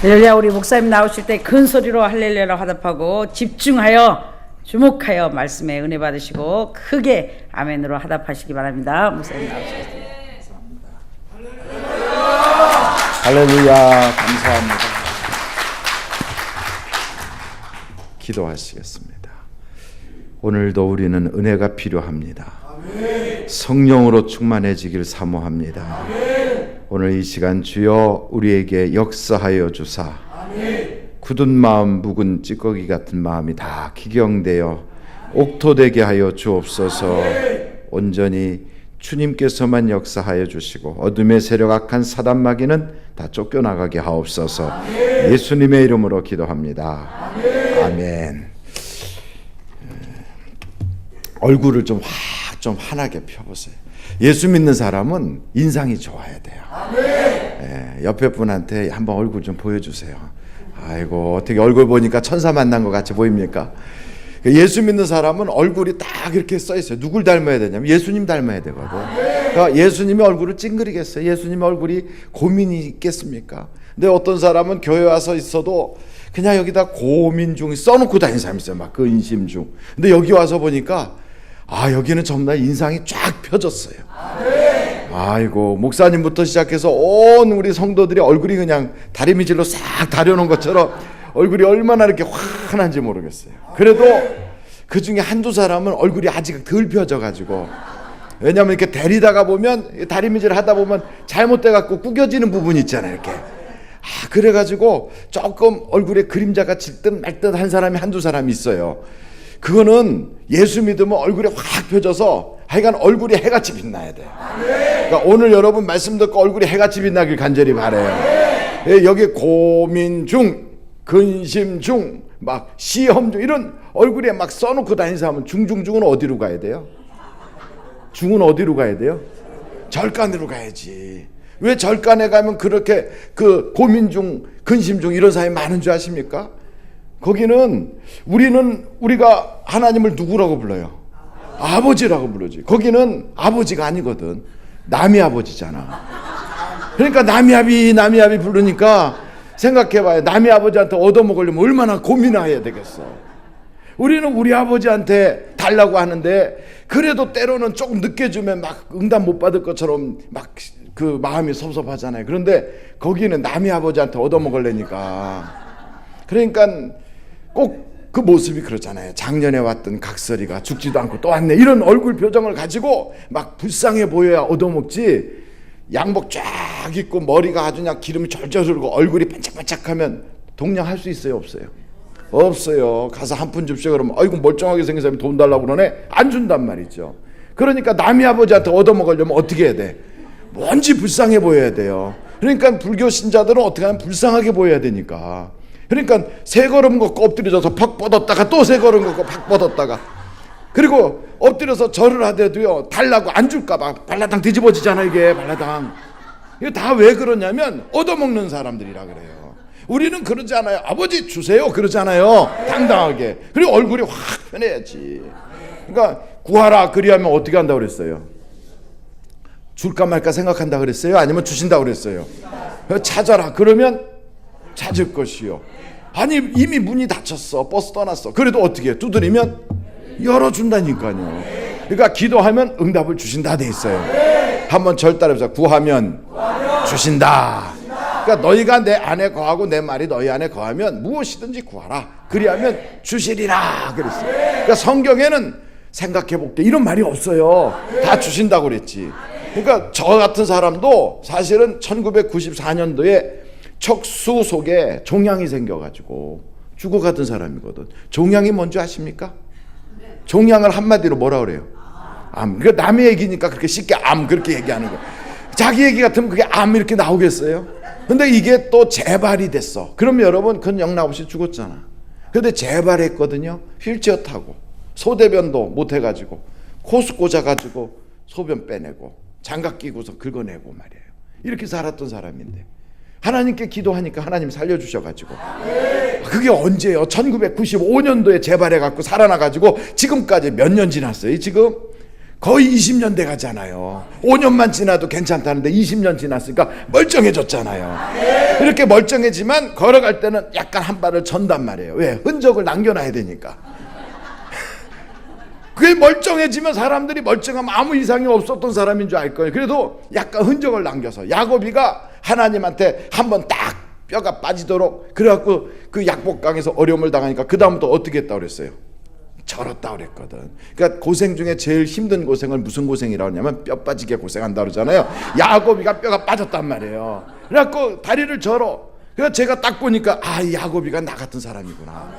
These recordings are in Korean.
할렐루야. 우리 목사님 나오실 때 큰 소리로 할렐루야로 화답하고 집중하여 주목하여 말씀에 은혜 받으시고 크게 아멘으로 화답하시기 바랍니다. 목사님 나오실 때. 할렐루야. 감사합니다. 기도하시겠습니다. 오늘도 우리는 은혜가 필요합니다. 성령으로 충만해지길 사모합니다. 오늘 이 시간 주여 우리에게 역사하여 주사 굳은 마음 묵은 찌꺼기 같은 마음이 다 기경되어 옥토되게 하여 주옵소서. 온전히 주님께서만 역사하여 주시고 어둠의 세력 악한 사단 마귀는 다 쫓겨나가게 하옵소서. 예수님의 이름으로 기도합니다. 아멘. 얼굴을 좀 환하게 펴보세요. 예수 믿는 사람은 인상이 좋아야 돼요. 옆에 분한테 한번 얼굴 좀 보여주세요. 아이고, 어떻게 얼굴 보니까 천사 만난 것 같이 보입니까? 예수 믿는 사람은 얼굴이 딱 이렇게 써 있어요. 누굴 닮아야 되냐면 예수님 닮아야 되거든. 그러니까 예수님의 얼굴을 찡그리겠어요? 예수님의 얼굴이 고민이 있겠습니까? 근데 어떤 사람은 교회 와서 있어도 그냥 여기다 고민 중 써놓고 다니는 사람이 있어요. 막 근심 중. 근데 여기 와서 보니까 여기는 전부 다 인상이 쫙 펴졌어요. 아이고, 목사님부터 시작해서 온 우리 성도들이 얼굴이 그냥 다리미질로 싹 다려놓은 것처럼 얼굴이 얼마나 이렇게 환한지 모르겠어요. 그래도 그 중에 한두 사람은 얼굴이 아직 덜 펴져가지고, 왜냐면 이렇게 데리다가 보면 다리미질 하다 보면 잘못돼갖고 구겨지는 부분이 있잖아요. 이렇게. 그래가지고 조금 얼굴에 그림자가 질 듯 말 듯 한 사람이 한두 사람이 있어요. 그거는 예수 믿으면 얼굴이 확 펴져서 하여간 얼굴이 해같이 빛나야 돼요. 그러니까 오늘 여러분 말씀 듣고 얼굴이 해같이 빛나길 간절히 바라요. 여기 고민 중, 근심 중, 막 시험 중 이런 얼굴에 막 써놓고 다니는 사람은 중은 어디로 가야 돼요? 중은 어디로 가야 돼요? 절간으로 가야지. 왜 절간에 가면 그렇게 그 고민 중, 근심 중 이런 사람이 많은 줄 아십니까? 거기는 우리가 하나님을 누구라고 불러요? 아버지라고 부르지. 거기는 아버지가 아니거든. 남이 아버지잖아. 그러니까 남이 부르니까 생각해봐요. 남이 아버지한테 얻어먹으려면 얼마나 고민해야 되겠어. 우리는 우리 아버지한테 달라고 하는데 그래도 때로는 조금 늦게 주면 막 응답 못 받을 것처럼 막 그 마음이 섭섭하잖아요. 그런데 거기는 남이 아버지한테 얻어먹으려니까. 그러니까 꼭 그 모습이 그렇잖아요. 작년에 왔던 각설이가 죽지도 않고 또 왔네. 이런 얼굴 표정을 가지고 막 불쌍해 보여야 얻어먹지. 양복 쫙 입고 머리가 아주 그냥 기름이 절절 흐르고 얼굴이 반짝반짝하면 동냥할 수 있어요? 없어요? 없어요. 가서 한 푼 줍시오 그러면 아이고 멀쩡하게 생긴 사람이 돈 달라고 그러네? 안 준단 말이죠. 그러니까 남이 아버지한테 얻어먹으려면 어떻게 해야 돼? 뭔지 불쌍해 보여야 돼요. 그러니까 불교 신자들은 어떻게 하면 불쌍하게 보여야 되니까. 그러니까 세 걸음 걷고 엎드려져서 팍 뻗었다가 또 세 걸음 걷고 팍 뻗었다가, 그리고 엎드려서 절을 하더라도요 달라고 안 줄까봐 발라당 뒤집어지잖아. 이게 발라당. 이거 다 왜 그러냐면 얻어먹는 사람들이라 그래요. 우리는 그러지 않아요. 아버지 주세요 그러잖아요. 당당하게. 그리고 얼굴이 확 편해야지. 그러니까 구하라 그리하면 어떻게 한다고 그랬어요? 줄까 말까 생각한다 그랬어요? 아니면 주신다 그랬어요? 찾아라 그러면 찾을 것이요. 아니 이미 문이 닫혔어. 버스 떠났어. 그래도 어떻게 해? 두드리면 열어준다니까요. 그러니까 기도하면 응답을 주신다 돼 있어요. 한번 절 따라해보자. 구하면 주신다. 그러니까 너희가 내 안에 거하고 내 말이 너희 안에 거하면 무엇이든지 구하라 그리하면 주시리라 그랬어요. 그러니까 성경에는 생각해볼게 이런 말이 없어요. 다 주신다고 그랬지. 그러니까 저 같은 사람도 사실은 1994년도에 척수 속에 종양이 생겨가지고 죽어가던 사람이거든. 종양이 뭔지 아십니까? 종양을 한마디로 뭐라 그래요? 암. 그러니까 남의 얘기니까 그렇게 쉽게 암 그렇게 얘기하는 거예요. 자기 얘기 같으면 그게 암 이렇게 나오겠어요? 근데 이게 또 재발이 됐어. 그럼 여러분 그건 영락 없이 죽었잖아. 근데 재발했거든요. 휠체어 타고 소대변도 못 해가지고 코스 꽂아가지고 소변 빼내고 장갑 끼고서 긁어내고 말이에요. 이렇게 살았던 사람인데 하나님께 기도하니까 하나님 살려주셔가지고. 그게 언제예요? 1995년도에 재발해갖고 살아나가지고 지금까지 몇 년 지났어요 지금? 거의 20년 돼 가잖아요. 5년만 지나도 괜찮다는데 20년 지났으니까 멀쩡해졌잖아요. 이렇게 멀쩡해지만 걸어갈 때는 약간 한 발을 전단 말이에요. 왜? 흔적을 남겨놔야 되니까. 그게 멀쩡해지면 사람들이 멀쩡하면 아무 이상이 없었던 사람인 줄 알 거예요. 그래도 약간 흔적을 남겨서 야곱이가 하나님한테 한번 딱 뼈가 빠지도록 그래갖고 그 약복강에서 어려움을 당하니까 그 다음부터 어떻게 했다고 그랬어요? 절었다 그랬거든. 그러니까 고생 중에 제일 힘든 고생을 무슨 고생이라고 하냐면 뼈 빠지게 고생한다 그러잖아요. 야곱이가 뼈가 빠졌단 말이에요. 그래갖고 다리를 절어. 그래서 제가 딱 보니까 이 야곱이가 나 같은 사람이구나.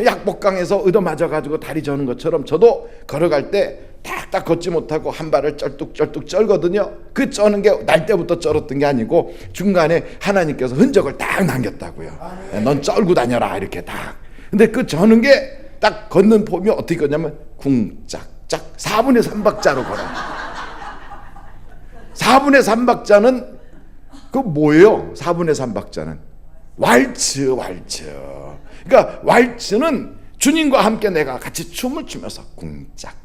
약복강에서 얻어맞아가지고 다리 저는 것처럼 저도 걸어갈 때 딱딱 걷지 못하고 한 발을 쩔뚝쩔뚝 쩔거든요. 그 쩌는 게 날 때부터 쩔었던 게 아니고 중간에 하나님께서 흔적을 딱 남겼다고요. 넌 쩔고 다녀라 이렇게 딱. 근데 그 저는 게 딱 걷는 폼이 어떻게 걷냐면 궁짝짝 4분의 3박자로 걸어. 4분의 3박자는 그 뭐예요? 4분의 3박자는 왈츠. 그러니까 왈츠는 주님과 함께 내가 같이 춤을 추면서 궁짝짝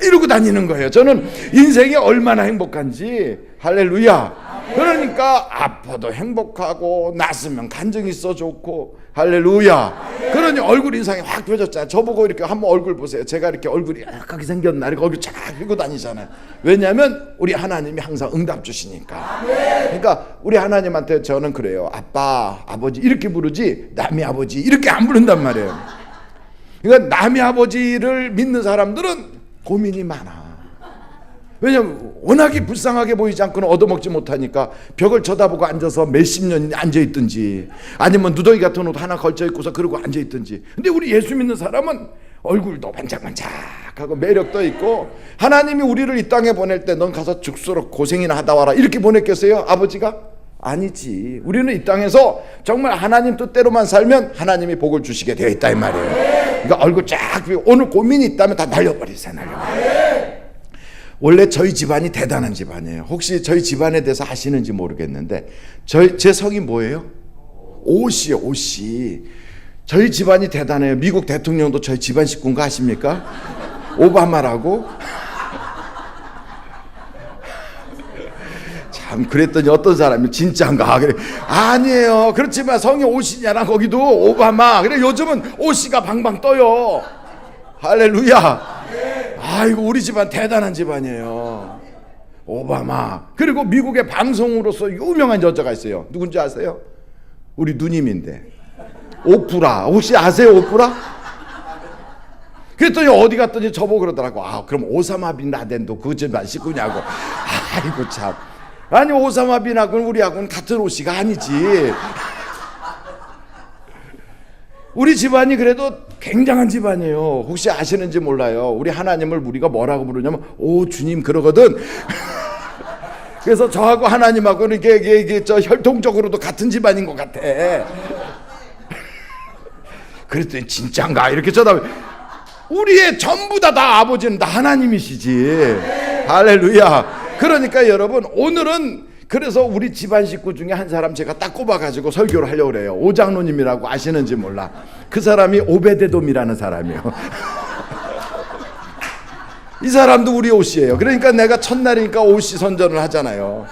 이러고 다니는 거예요. 저는 인생이 얼마나 행복한지. 할렐루야. 그러니까 아파도 행복하고 낫으면 간증이 있어 좋고. 할렐루야. 그러니 얼굴 인상이 확 펴졌잖아요. 저보고 이렇게 한번 얼굴 보세요. 제가 이렇게 얼굴이 약하게 생겼나 이렇게 얼굴 쫙 펴고 다니잖아요. 왜냐하면 우리 하나님이 항상 응답 주시니까. 그러니까 우리 하나님한테 저는 그래요. 아빠, 아버지 이렇게 부르지 남의 아버지 이렇게 안 부른단 말이에요. 그러니까 남의 아버지를 믿는 사람들은 고민이 많아. 왜냐면 워낙에 불쌍하게 보이지 않고는 얻어먹지 못하니까 벽을 쳐다보고 앉아서 몇십 년 앉아있든지 아니면 누더기 같은 옷 하나 걸쳐입고서 그러고 앉아있든지. 근데 우리 예수 믿는 사람은 얼굴도 반짝반짝하고 매력도 있고 하나님이 우리를 이 땅에 보낼 때 넌 가서 죽수록 고생이나 하다 와라 이렇게 보냈겠어요? 아버지가? 아니지. 우리는 이 땅에서 정말 하나님 뜻대로만 살면 하나님이 복을 주시게 되어 있다 이 말이에요. 그러니까 얼굴 쫙 펴고 오늘 고민이 있다면 다 날려버리세요. 원래 저희 집안이 대단한 집안이에요. 혹시 저희 집안에 대해서 아시는지 모르겠는데 제 성이 뭐예요? 오씨요. 오씨. 저희 집안이 대단해요. 미국 대통령도 저희 집안 식구인 거 아십니까? 오바마라고. 참 그랬더니 어떤 사람이 진짜인가 그래. 아니에요. 그렇지만 성이 오씨냐랑 거기도 오바마. 그래 요즘은 오씨가 방방 떠요. 할렐루야. 아이고 우리 집안 대단한 집안이에요. 오바마. 그리고 미국의 방송으로서 유명한 여자가 있어요. 누군지 아세요? 우리 누님인데 오프라. 혹시 아세요 오프라? 그랬더니 어디 갔더니 저보고 그러더라고. 그럼 오사마 빈 라덴도 그 집안 식구냐고. 아이고 참. 아니 오사마 빈하고는 우리하고는 같은 오씨가 아니지. 우리 집안이 그래도 굉장한 집안이에요. 혹시 아시는지 몰라요. 우리 하나님을 우리가 뭐라고 부르냐면 오 주님 그러거든. 그래서 저하고 하나님하고는 이게 저 혈통적으로도 같은 집안인 것 같아. 그랬더니 진짠가 이렇게 쳐다보. 우리의 전부 다 아버지는 다 하나님이시지. 할렐루야. 그러니까 여러분 오늘은 그래서 우리 집안 식구 중에 한 사람 제가 딱 꼽아가지고 설교를 하려고 그래요. 오장로님이라고 아시는지 몰라. 그 사람이 오베데돔이라는 사람이에요. 이 사람도 우리 옷이에요. 그러니까 내가 첫날이니까 옷이 선전을 하잖아요.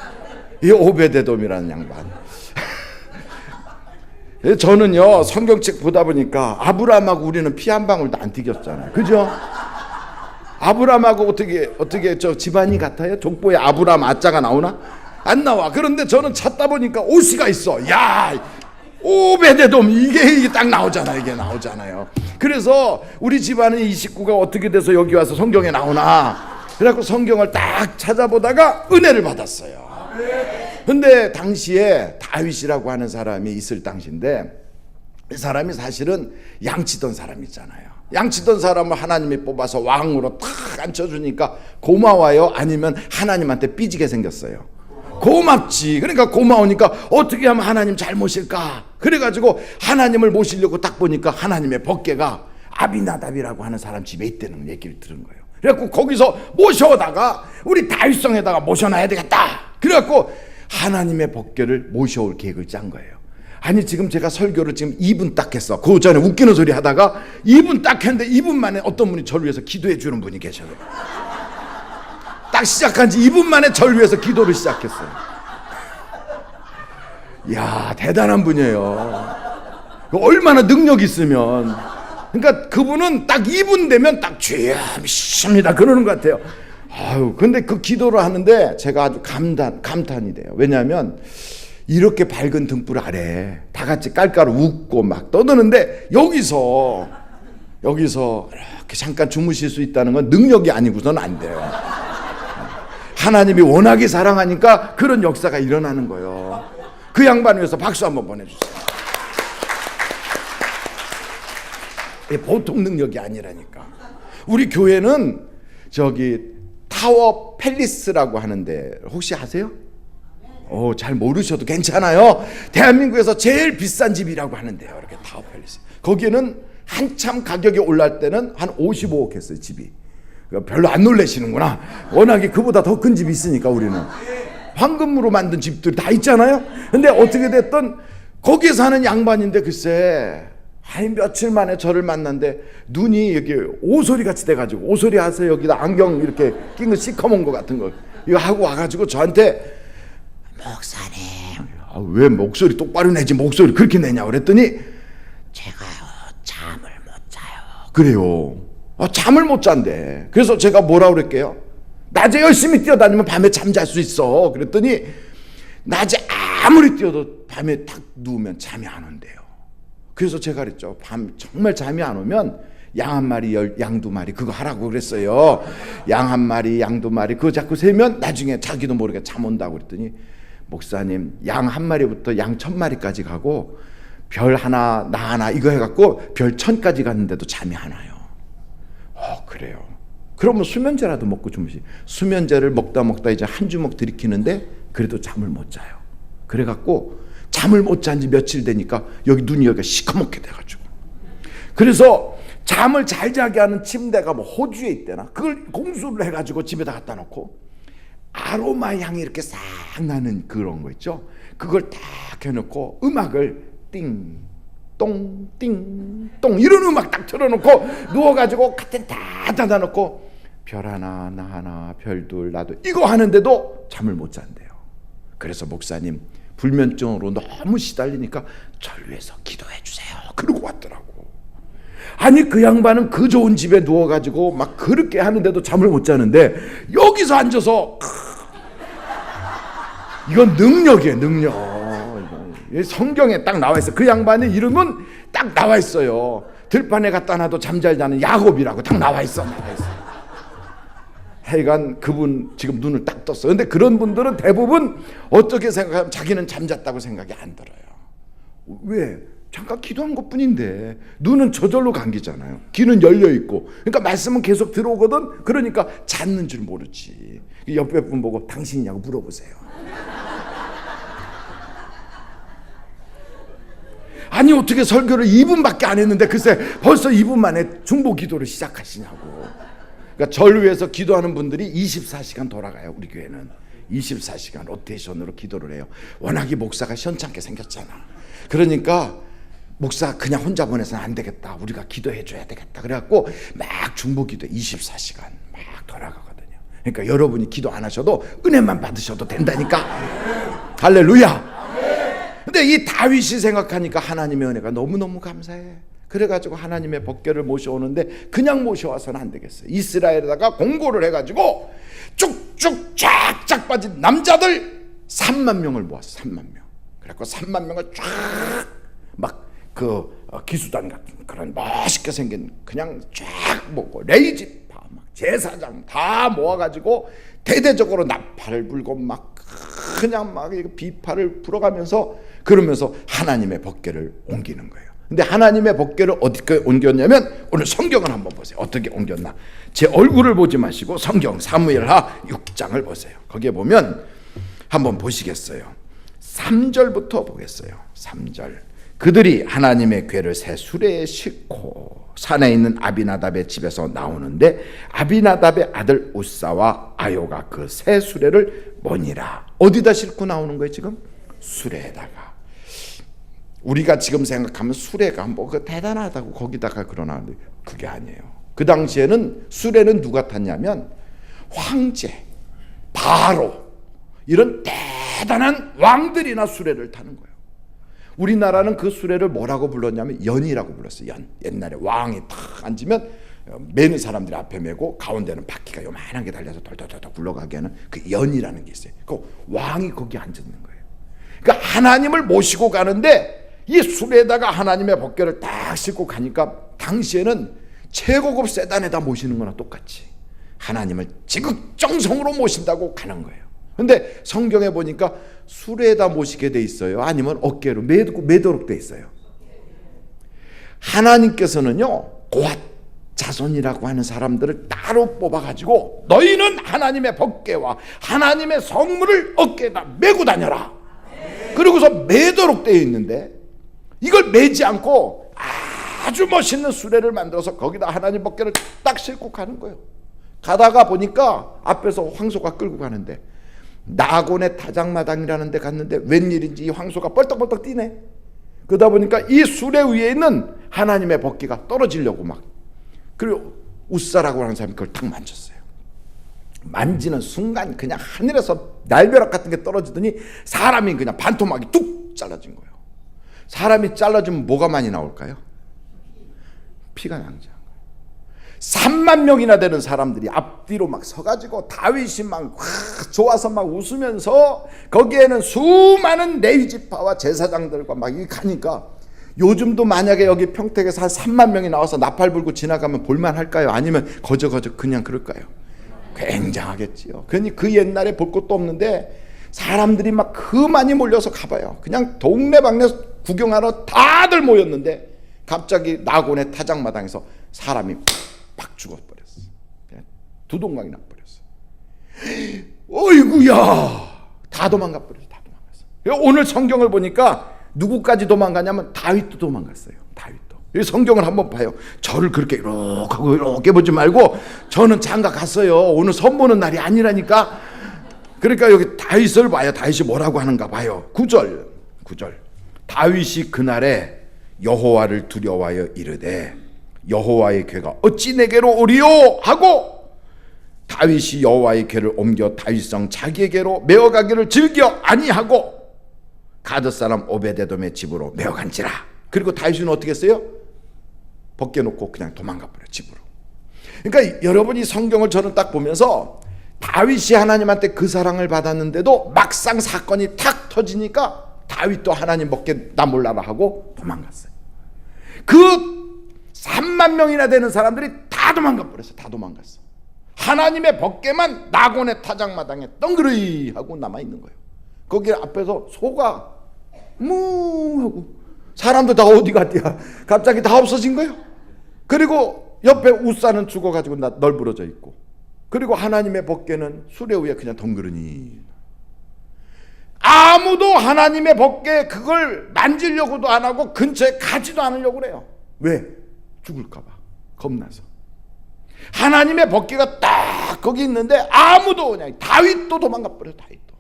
이 오베데돔이라는 양반. 저는요 성경책 보다 보니까 아브라함하고 우리는 피 한 방울도 안 튀겼잖아요. 그죠? 아브라함하고 어떻게 저 집안이 같아요? 족보에 아브라함 아자가 나오나? 안 나와. 그런데 저는 찾다 보니까 오씨가 있어. 야, 오베데돔 이게 딱 나오잖아요. 이게 나오잖아요. 그래서 우리 집안은 이 식구가 어떻게 돼서 여기 와서 성경에 나오나. 그래갖고 성경을 딱 찾아보다가 은혜를 받았어요. 근데 당시에 다윗이라고 하는 사람이 있을 당시인데 이 사람이 사실은 양치던 사람 있잖아요. 양치던 사람을 하나님이 뽑아서 왕으로 탁 앉혀주니까 고마워요? 아니면 하나님한테 삐지게 생겼어요? 고맙지. 그러니까 고마우니까 어떻게 하면 하나님 잘 모실까? 그래가지고 하나님을 모시려고 딱 보니까 하나님의 법궤가 아비나답이라고 하는 사람 집에 있다는 얘기를 들은 거예요. 그래갖고 거기서 모셔다가 우리 다윗성에다가 모셔놔야 되겠다. 그래갖고 하나님의 법궤를 모셔올 계획을 짠 거예요. 아니 지금 제가 설교를 지금 2분 딱 했어. 그 전에 웃기는 소리 하다가 2분 딱 했는데 2분 만에 어떤 분이 저를 위해서 기도해 주는 분이 계셔요. 딱 시작한 지 2분 만에 절 위해서 기도를 시작했어요. 이야, 대단한 분이에요. 얼마나 능력 있으면. 그러니까 그분은 딱 2분 되면 딱 주여 믿습니다 그러는 것 같아요. 아유, 근데 그 기도를 하는데 제가 아주 감탄이 돼요. 왜냐하면 이렇게 밝은 등불 아래 다 같이 깔깔 웃고 막 떠드는데 여기서 이렇게 잠깐 주무실 수 있다는 건 능력이 아니고서는 안 돼요. 하나님이 워낙에 사랑하니까 그런 역사가 일어나는 거예요. 그 양반 위해서 박수 한번 보내주세요. 보통 능력이 아니라니까. 우리 교회는 저기 타워 팰리스라고 하는데 혹시 아세요? 잘 모르셔도 괜찮아요. 대한민국에서 제일 비싼 집이라고 하는데요. 이렇게 타워 팰리스. 거기는 한참 가격이 올랐을 때는 한 55억 했어요, 집이. 별로 안 놀라시는구나. 워낙에 그보다 더 큰 집이 있으니까 우리는. 황금으로 만든 집들이 다 있잖아요. 근데 어떻게 됐든 거기에 사는 양반인데 글쎄 며칠 만에 저를 만났는데 눈이 여기 오소리 같이 돼가지고 오소리 하세요. 여기다 안경 이렇게 낀 거 시커먼 거 같은 거 이거 하고 와가지고 저한테 목사님 왜 목소리 똑바로 내지 목소리 그렇게 내냐 그랬더니 제가요 잠을 못 자요. 그래요. 잠을 못 잔대. 그래서 제가 뭐라 그랬게요? 낮에 열심히 뛰어다니면 밤에 잠잘 수 있어. 그랬더니 낮에 아무리 뛰어도 밤에 딱 누우면 잠이 안 온대요. 그래서 제가 그랬죠. 밤 정말 잠이 안 오면 양 한 마리, 양 두 마리 그거 하라고 그랬어요. 양 한 마리, 양 두 마리 그거 자꾸 세면 나중에 자기도 모르게 잠 온다고 그랬더니 목사님 양 한 마리부터 양 1000마리까지 가고 별 하나, 나 하나 이거 해갖고 별 1000까지 갔는데도 잠이 안 와요. 그래요. 그러면 수면제라도 먹고 주무시. 수면제를 먹다 이제 한 주먹 들이키는데 그래도 잠을 못 자요. 그래갖고 잠을 못 잔 지 며칠 되니까 여기 눈이 여기가 시커멓게 돼가지고 그래서 잠을 잘 자게 하는 침대가 뭐 호주에 있대나 그걸 공수를 해가지고 집에다 갖다 놓고 아로마 향이 이렇게 싹 나는 그런 거 있죠. 그걸 딱 해놓고 음악을 띵 똥, 띵, 똥 이런 음악 딱 틀어놓고 누워가지고 카텐 다 닫아놓고 별 하나, 나 하나, 별 둘, 나도 이거 하는데도 잠을 못 잔대요. 그래서 목사님 불면증으로 너무 시달리니까 절 위해서 기도해 주세요. 그러고 왔더라고. 아니 그 양반은 그 좋은 집에 누워가지고 막 그렇게 하는데도 잠을 못 자는데 여기서 앉아서 이건 능력이에요. 능력. 성경에 딱 나와 있어요. 그 양반의 이름은 딱 나와 있어요. 들판에 갖다 놔도 잠잘 자는 야곱이라고 딱 나와 있어. 하여간 그분 지금 눈을 딱 떴어. 근데 그런 분들은 대부분 어떻게 생각하면 자기는 잠잤다고 생각이 안 들어요. 왜? 잠깐 기도한 것뿐인데 눈은 저절로 감기잖아요. 귀는 열려 있고. 그러니까 말씀은 계속 들어오거든. 그러니까 잤는 줄 모르지. 옆에 분 보고 당신이냐고 물어보세요. 아니 어떻게 설교를 2분밖에 안 했는데 글쎄 벌써 2분 만에 중보 기도를 시작하시냐고. 그러니까 절 위해서 기도하는 분들이 24시간 돌아가요. 우리 교회는 24시간 로테이션으로 기도를 해요. 워낙에 목사가 시원찮게 생겼잖아. 그러니까 목사 그냥 혼자 보내서는 안 되겠다. 우리가 기도해 줘야 되겠다. 그래갖고 막 중보 기도 24시간 막 돌아가거든요. 그러니까 여러분이 기도 안 하셔도 은혜만 받으셔도 된다니까. 할렐루야. 근데 이 다윗이 생각하니까 하나님의 은혜가 너무너무 감사해. 그래가지고 하나님의 법궤를 모셔오는데 그냥 모셔와서는 안 되겠어요. 이스라엘에다가 공고를 해가지고 쭉쭉 쫙쫙 빠진 남자들 3만 명을 모았어. 3만 명. 그래갖고 3만 명을 쫙 막 그 기수단 같은 그런 멋있게 생긴 그냥 쫙 모고 레이지파 막 제사장 다 모아가지고 대대적으로 나팔을 불고 막 그냥 막 비파를 불어가면서 그러면서 하나님의 법궤를 옮기는 거예요. 근데 하나님의 법궤를 어떻게 옮겼냐면 오늘 성경을 한번 보세요. 어떻게 옮겼나. 제 얼굴을 보지 마시고 성경 사무엘하 6장을 보세요. 거기에 보면 한번 보시겠어요. 3절부터 보겠어요. 3절. 그들이 하나님의 궤를 새 수레에 싣고 산에 있는 아비나답의 집에서 나오는데 아비나답의 아들 우사와 아요가 그 새 수레를 모니라. 어디다 싣고 나오는 거예요 지금? 수레에다가. 우리가 지금 생각하면 수레가 뭐 대단하다고 거기다가 그러나 그게 아니에요. 그 당시에는 수레는 누가 탔냐면 황제, 바로 이런 대단한 왕들이나 수레를 타는 거예요. 우리나라는 그 수레를 뭐라고 불렀냐면 연이라고 불렀어요. 연. 옛날에 왕이 탁 앉으면 매는 사람들이 앞에 메고 가운데는 바퀴가 요만한 게 달려서 돌돌돌 굴러가게 하는 그 연이라는 게 있어요. 그 왕이 거기 앉아 있는 거예요. 그러니까 하나님을 모시고 가는데 이 수레에다가 하나님의 법궤를 딱 싣고 가니까 당시에는 최고급 세단에다 모시는 거나 똑같이 하나님을 지극정성으로 모신다고 가는 거예요. 근데 성경에 보니까 수레에다 모시게 돼 있어요? 아니면 어깨로 매도록 돼 있어요? 하나님께서는요, 고앗 자손이라고 하는 사람들을 따로 뽑아가지고 너희는 하나님의 법궤와 하나님의 성물을 어깨에다 메고 다녀라. 그리고서 매도록 되어 있는데 이걸 매지 않고 아주 멋있는 수레를 만들어서 거기다 하나님 법궤를 딱 싣고 가는 거예요. 가다가 보니까 앞에서 황소가 끌고 가는데 나곤의 타작마당이라는 데 갔는데 웬일인지 이 황소가 벌떡벌떡 뛰네. 그러다 보니까 이 수레 위에 있는 하나님의 법궤가 떨어지려고 막, 그리고 우사라고 하는 사람이 그걸 탁 만졌어요. 만지는 순간 그냥 하늘에서 날벼락 같은 게 떨어지더니 사람이 그냥 반토막이 뚝 잘라진 거예요. 사람이 잘라지면 뭐가 많이 나올까요? 피가 낭자한 거예요. 3만 명이나 되는 사람들이 앞뒤로 막 서가지고 다윗이 막 좋아서 막 웃으면서 거기에는 수많은 레위지파와 제사장들과 막 이렇게 가니까, 요즘도 만약에 여기 평택에서 한 3만 명이 나와서 나팔 불고 지나가면 볼만할까요? 아니면 거저거저 그냥 그럴까요? 굉장하겠지요. 그러니 그 옛날에 볼 것도 없는데 사람들이 막 그 많이 몰려서 가봐요. 그냥 동네방네 구경하러 다들 모였는데 갑자기 나곤의 타작마당에서 사람이 팍 죽어버렸어. 그냥 두동강이 나버렸어. 어이구야, 다 도망가버렸어. 다 도망갔어. 오늘 성경을 보니까 누구까지 도망가냐면 다윗도 도망갔어요. 다윗도. 이 성경을 한번 봐요. 저를 그렇게 이렇게 하고 이렇게 보지 말고 저는 장가 갔어요. 오늘 선보는 날이 아니라니까. 그러니까 여기 다윗을 봐요. 다윗이 뭐라고 하는가 봐요. 9절. 다윗이 그날에 여호와를 두려워하여 이르되 여호와의 궤가 어찌 내게로 오리요 하고 다윗이 여호와의 궤를 옮겨 다윗성 자기에게로 메어가기를 즐겨 아니하고 가드 사람 오베데돔의 집으로 메어간지라. 그리고 다윗은 어떻게 했어요? 벗겨놓고 그냥 도망가 버려, 집으로. 그러니까 여러분이 성경을 저는 딱 보면서 다윗이 하나님한테 그 사랑을 받았는데도 막상 사건이 탁 터지니까 다윗도 하나님 벗게 나 몰라라 하고 도망갔어요. 그 3만 명이나 되는 사람들이 다 도망가 버렸어. 다 도망갔어. 하나님의 벗개만 나곤의 타작마당에 덩그러이 하고 남아있는 거예요. 거기 앞에서 소가 무 하고 사람들 다 어디 갔대야. 갑자기 다 없어진 거예요. 그리고 옆에 우사는 죽어가지고 널브러져 있고, 그리고 하나님의 벗개는 수레 위에 그냥 덩그러니. 아무도 하나님의 벗개 그걸 만지려고도 안 하고 근처에 가지도 않으려고 그래요. 왜? 죽을까 봐 겁나서. 하나님의 벗개가 딱 거기 있는데 아무도, 그냥 다윗도 도망가 버려. 다윗도.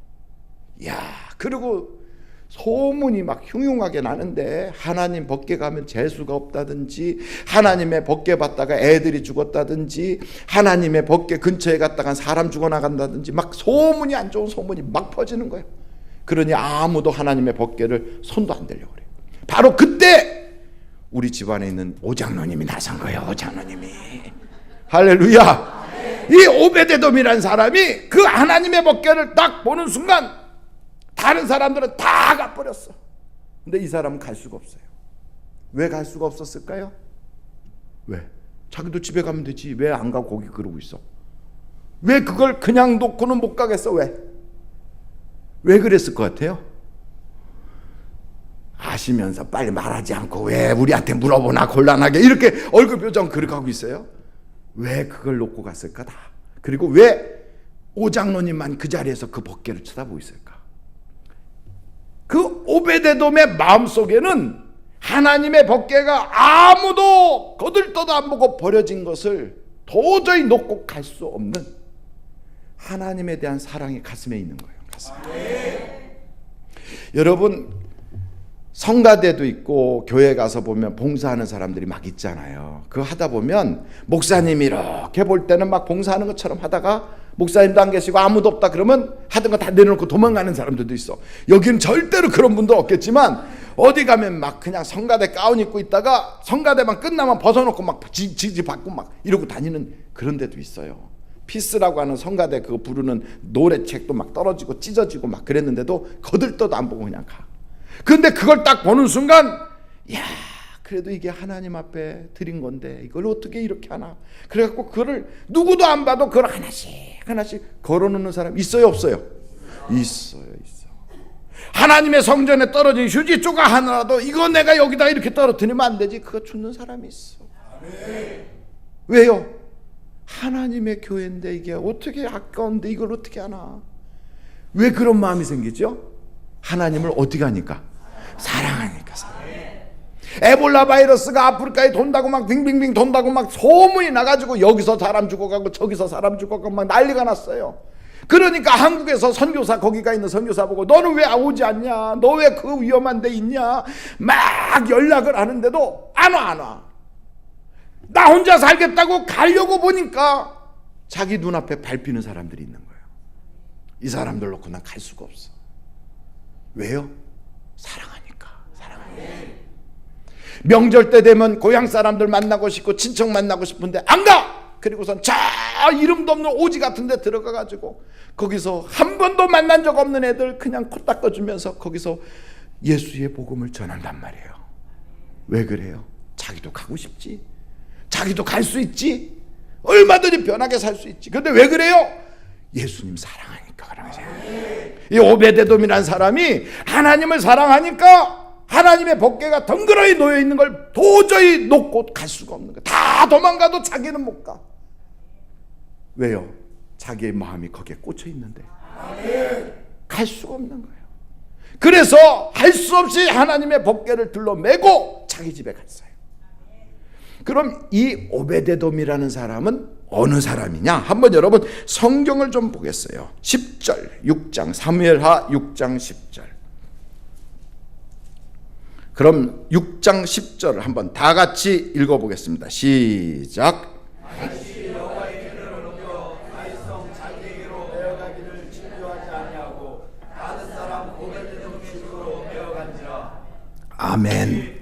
야, 그리고 소문이 막 흉흉하게 나는데 하나님 벗개 가면 재수가 없다든지, 하나님의 벗개 받다가 애들이 죽었다든지, 하나님의 벗개 근처에 갔다가 사람 죽어나간다든지 막 소문이, 안 좋은 소문이 막 퍼지는 거예요. 그러니 아무도 하나님의 벗개를 손도 안 대려고 그래요. 바로 그때 우리 집안에 있는 오장로님이 나선 거예요. 오장로님이. 할렐루야. 이 오베데돔이라는 사람이 그 하나님의 벗개를 딱 보는 순간 다른 사람들은 다 가버렸어. 근데 이 사람은 갈 수가 없어요. 왜 갈 수가 없었을까요? 왜? 자기도 집에 가면 되지. 왜 안 가고 거기 그러고 있어? 왜 그걸 그냥 놓고는 못 가겠어? 왜 그랬을 것 같아요? 아시면서 빨리 말하지 않고 왜 우리한테 물어보나 곤란하게 이렇게 얼굴 표정 그렇게 하고 있어요? 왜 그걸 놓고 갔을까? 다. 그리고 왜 오장로님만 그 자리에서 그 벗개를 쳐다보고 있을까? 그 오베데돔의 마음속에는 하나님의 벗개가 아무도 거들떠도 안 보고 버려진 것을 도저히 놓고 갈 수 없는 하나님에 대한 사랑이 가슴에 있는 거예요. 가슴에. 여러분, 성가대도 있고 교회 가서 보면 봉사하는 사람들이 막 있잖아요. 그거 하다 보면 목사님이 이렇게 볼 때는 막 봉사하는 것처럼 하다가 목사님도 안 계시고 아무도 없다 그러면 하던 거 다 내려놓고 도망가는 사람들도 있어. 여기는 절대로 그런 분도 없겠지만 어디 가면 막 그냥 성가대 가운 입고 있다가 성가대만 끝나면 벗어놓고 막 지지 받고 막 이러고 다니는 그런 데도 있어요. 피스라고 하는 성가대 그거 부르는 노래책도 막 떨어지고 찢어지고 막 그랬는데도 거들떠도 안 보고 그냥 가. 근데 그걸 딱 보는 순간 야, 그래도 이게 하나님 앞에 드린 건데 이걸 어떻게 이렇게 하나. 그래갖고 그거를 누구도 안 봐도 그걸 하나씩 걸어놓는 사람 있어요 없어요? 있어요. 하나님의 성전에 떨어진 휴지 조각 하나라도 이거 내가 여기다 이렇게 떨어뜨리면 안 되지. 그거 줍는 사람이 있어. 왜요? 하나님의 교회인데 이게 어떻게 아까운데 이걸 어떻게 하나. 왜 그런 마음이 생기죠? 하나님을 어떻게 하니까? 사랑하니까. 에볼라 바이러스가 아프리카에 돈다고 막 빙빙빙 돈다고 막 소문이 나가지고 여기서 사람 죽어가고 저기서 사람 죽어가고 막 난리가 났어요. 그러니까 한국에서 선교사 거기가 있는 선교사 보고 너는 왜 오지 않냐? 너 왜 그 위험한 데 있냐? 막 연락을 하는데도 안 와. 나 혼자 살겠다고 가려고 보니까 자기 눈앞에 밟히는 사람들이 있는 거예요. 이 사람들 놓고 난 갈 수가 없어. 왜요? 사랑하니까. 명절 때 되면 고향 사람들 만나고 싶고 친척 만나고 싶은데 안 가! 그리고선 저 이름도 없는 오지 같은 데 들어가가지고 거기서 한 번도 만난 적 없는 애들 그냥 코 닦아주면서 거기서 예수의 복음을 전한단 말이에요. 왜 그래요? 자기도 가고 싶지. 자기도 갈 수 있지. 얼마든지 편하게 살 수 있지. 근데 왜 그래요? 예수님 사랑하니까 그런 거예요. 이 오베데돔이라는 사람이 하나님을 사랑하니까 하나님의 법궤가 덩그러니 놓여 있는 걸 도저히 놓고 갈 수가 없는 거야. 다 도망가도 자기는 못 가. 왜요? 자기의 마음이 거기에 꽂혀 있는데 갈 수가 없는 거예요. 그래서 할 수 없이 하나님의 법궤를 들러매고 자기 집에 갔어요. 그럼 이 오베데돔이라는 사람은 어느 사람이냐? 한번 여러분 성경을 좀 보겠어요. 10절 6장 사무엘하 6장 10절. 그럼 6장 10절을 한번 다 같이 읽어보겠습니다. 시작. 아멘.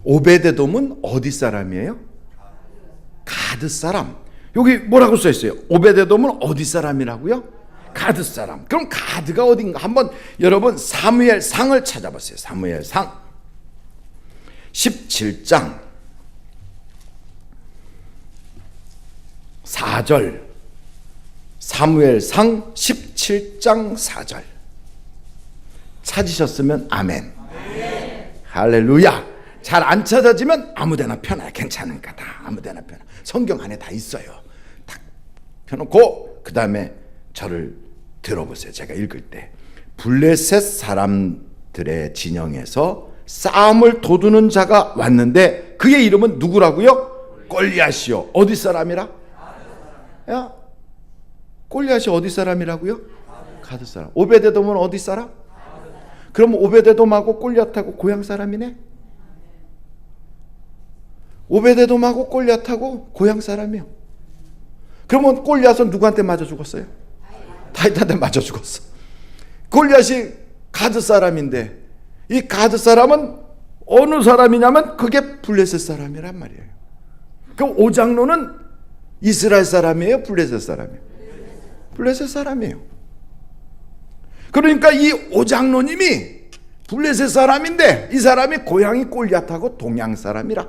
오베데돔은 어디 사람이에요? 가드 사람. 여기 뭐라고 써 있어요? 오베데돔은 어디 사람이라고요? 가드 사람. 그럼 가드가 어딘가? 한번 여러분 사무엘상을 찾아보세요. 사무엘상 17장 4절. 사무엘상 17장 4절. 찾으셨으면 아멘. 할렐루야. 잘 안 찾아지면 아무데나 펴놔. 괜찮으니까 다 아무데나 펴놔. 성경 안에 다 있어요. 딱 펴놓고 그 다음에 저를 들어보세요. 제가 읽을 때 블레셋 사람들의 진영에서 싸움을 도두는 자가 왔는데 그의 이름은 누구라고요? 골리앗이요. 어디 사람이라? 야, 골리앗이 어디 사람이라고요? 가드 사람. 오베데돔은 어디 사람? 그럼 오베데돔하고 골리앗하고 고향 사람이네? 오베데돔하고 골리앗하고 고향 사람이요. 그러면 골리앗은 누구한테 맞아 죽었어요? 다윗한테 맞아 죽었어. 골리앗이 가드 사람인데 이 가드 사람은 어느 사람이냐면 그게 블레셋 사람이란 말이에요. 그럼 오장로는 이스라엘 사람이에요? 블레셋 사람이에요? 블레셋 사람이에요. 그러니까 이 오장로님이 블레셋 사람인데 이 사람이 고향이 골리앗하고 동양 사람이라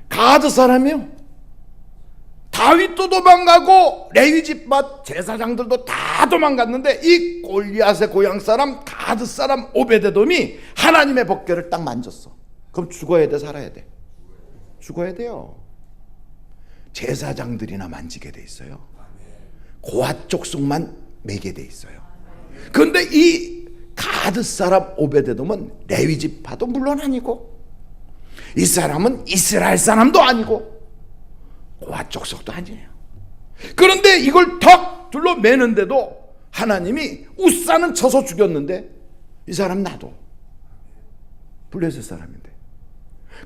가드 사람이요. 다윗도 도망가고 레위 집밭 제사장들도 다 도망갔는데 이 골리앗의 고향 사람 가드 사람 오베데돔이 하나님의 법궤를 딱 만졌어. 그럼 죽어야 돼 살아야 돼? 죽어야 돼요. 제사장들이나 만지게 돼 있어요. 고아 족속만 매게 돼 있어요. 그런데 이 가드 사람 오베데돔은 레위 지파도 물론 아니고 이 사람은 이스라엘 사람도 아니고 고아 족속도 아니에요. 그런데 이걸 턱 둘러 매는데도 하나님이 우사는 쳐서 죽였는데 이 사람 나도 블레셋 사람인데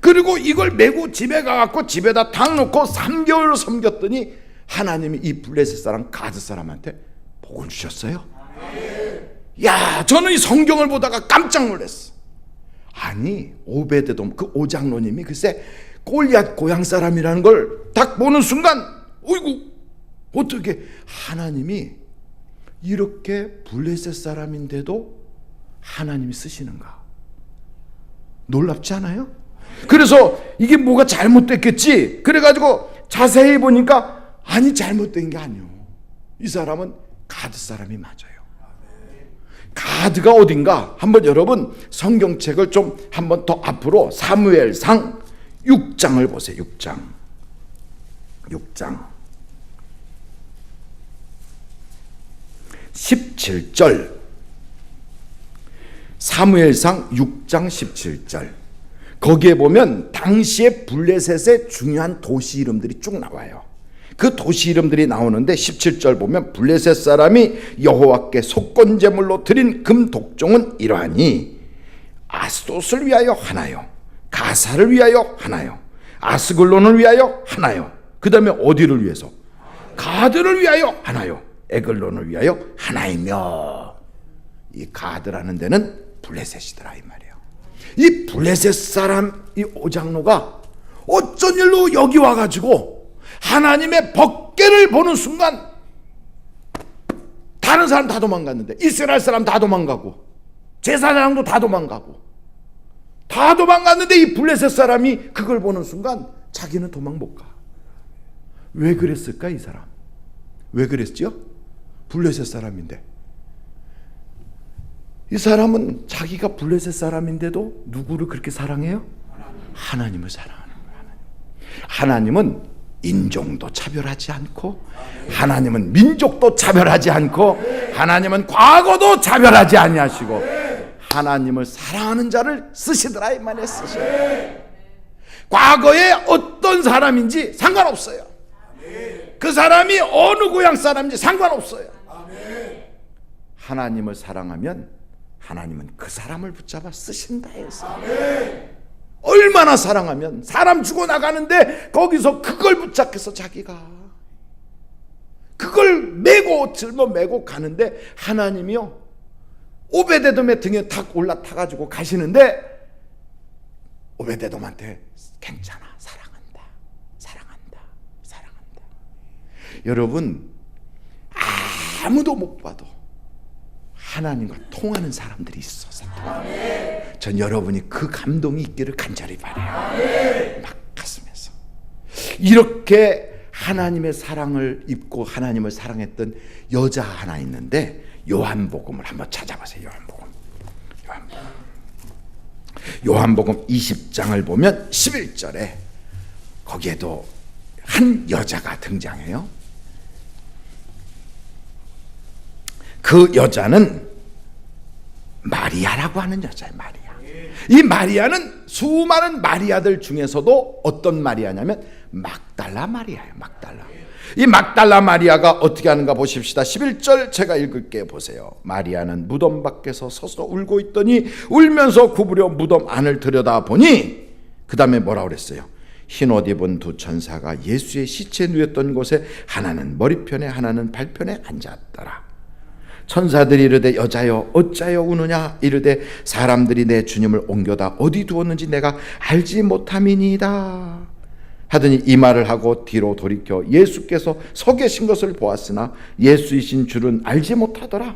그리고 이걸 메고 집에 가갖고 집에다 탁 놓고 3개월 섬겼더니 하나님이 이 블레셋 사람 가드 사람한테 복을 주셨어요. 야, 저는 이 성경을 보다가 깜짝 놀랐어. 아니, 오베데돔 그 오장로님이 글쎄 골리앗 고향 사람이라는 걸 딱 보는 순간, 어이구, 어떻게 하나님이 이렇게 블레셋 사람인데도 하나님이 쓰시는가? 놀랍지 않아요? 그래서 이게 뭐가 잘못됐겠지? 그래가지고 자세히 보니까 아니, 잘못된 게 아니요. 이 사람은 가드 사람이 맞아요. 가드가 어딘가 한번 여러분 성경책을 좀 한번 더 앞으로 사무엘상 6장을 보세요. 6장 17절, 사무엘상 6장 17절. 거기에 보면 당시에 블레셋의 중요한 도시 이름들이 쭉 나와요. 그 도시 이름들이 나오는데 17절 보면 블레셋 사람이 여호와께 속건 제물로 드린 금 독종은 이러하니 아스돗을 위하여 하나요, 가사를 위하여 하나요, 아스글론을 위하여 하나요. 그 다음에 어디를 위해서? 가드를 위하여 하나요, 에글론을 위하여 하나이며. 이 가드라는 데는 블레셋이더라 이 말이에요. 이 블레셋 사람 이 오장로가 어쩐 일로 여기 와가지고 하나님의 법궤를 보는 순간 다른 사람 다 도망갔는데, 이스라엘 사람 다 도망가고 제사장도 다 도망갔는데 이 블레셋 사람이 그걸 보는 순간 자기는 도망 못 가. 왜 그랬을까? 이 사람 왜 그랬죠? 블레셋 사람인데. 이 사람은 자기가 블레셋 사람인데도 누구를 그렇게 사랑해요? 하나님을 사랑하는 거예요. 하나님은 인종도 차별하지 않고, 하나님은 민족도 차별하지 않고, 하나님은 과거도 차별하지 아니하시고, 하나님을 사랑하는 자를 쓰시더라 이 말에 쓰셔요. 과거에 어떤 사람인지 상관없어요. 그 사람이 어느 고향 사람인지 상관없어요. 하나님을 사랑하면 하나님은 그 사람을 붙잡아 쓰신다 해서. 얼마나 사랑하면 사람 죽어나가는데 거기서 그걸 붙잡해서 자기가 그걸 메고 짊어메고 가는데, 하나님이요 오베데돔의 등에 탁 올라타가지고 가시는데 오베데돔한테 괜찮아, 사랑한다. 여러분, 아무도 못 봐도 하나님과 통하는 사람들이 있어서 전 여러분이 그 감동이 있기를 간절히 바라요. 막 가슴에서. 이렇게 하나님의 사랑을 입고 하나님을 사랑했던 여자 하나 있는데, 요한복음을 한번 찾아보세요. 요한복음 20장을 보면 11절에 거기에도 한 여자가 등장해요. 그 여자는 마리아라고 하는 여자예요. 마리아. 이 마리아는 수많은 마리아들 중에서도 어떤 마리아냐면 막달라 마리아예요. 이 막달라 마리아가 어떻게 하는가 보십시다. 11절 제가 읽을게요. 보세요. 마리아는 무덤 밖에서 서서 울고 있더니 울면서 구부려 무덤 안을 들여다보니, 그 다음에 뭐라고 그랬어요? 흰옷 입은 두 천사가 예수의 시체 누였던 곳에 하나는 머리편에 하나는 발편에 앉았더라. 천사들이 이르되 여자여 어찌하여 우느냐? 이르되 사람들이 내 주님을 옮겨다 어디 두었는지 내가 알지 못함이니이다 하더니 이 말을 하고 뒤로 돌이켜 예수께서 서 계신 것을 보았으나 예수이신 줄은 알지 못하더라.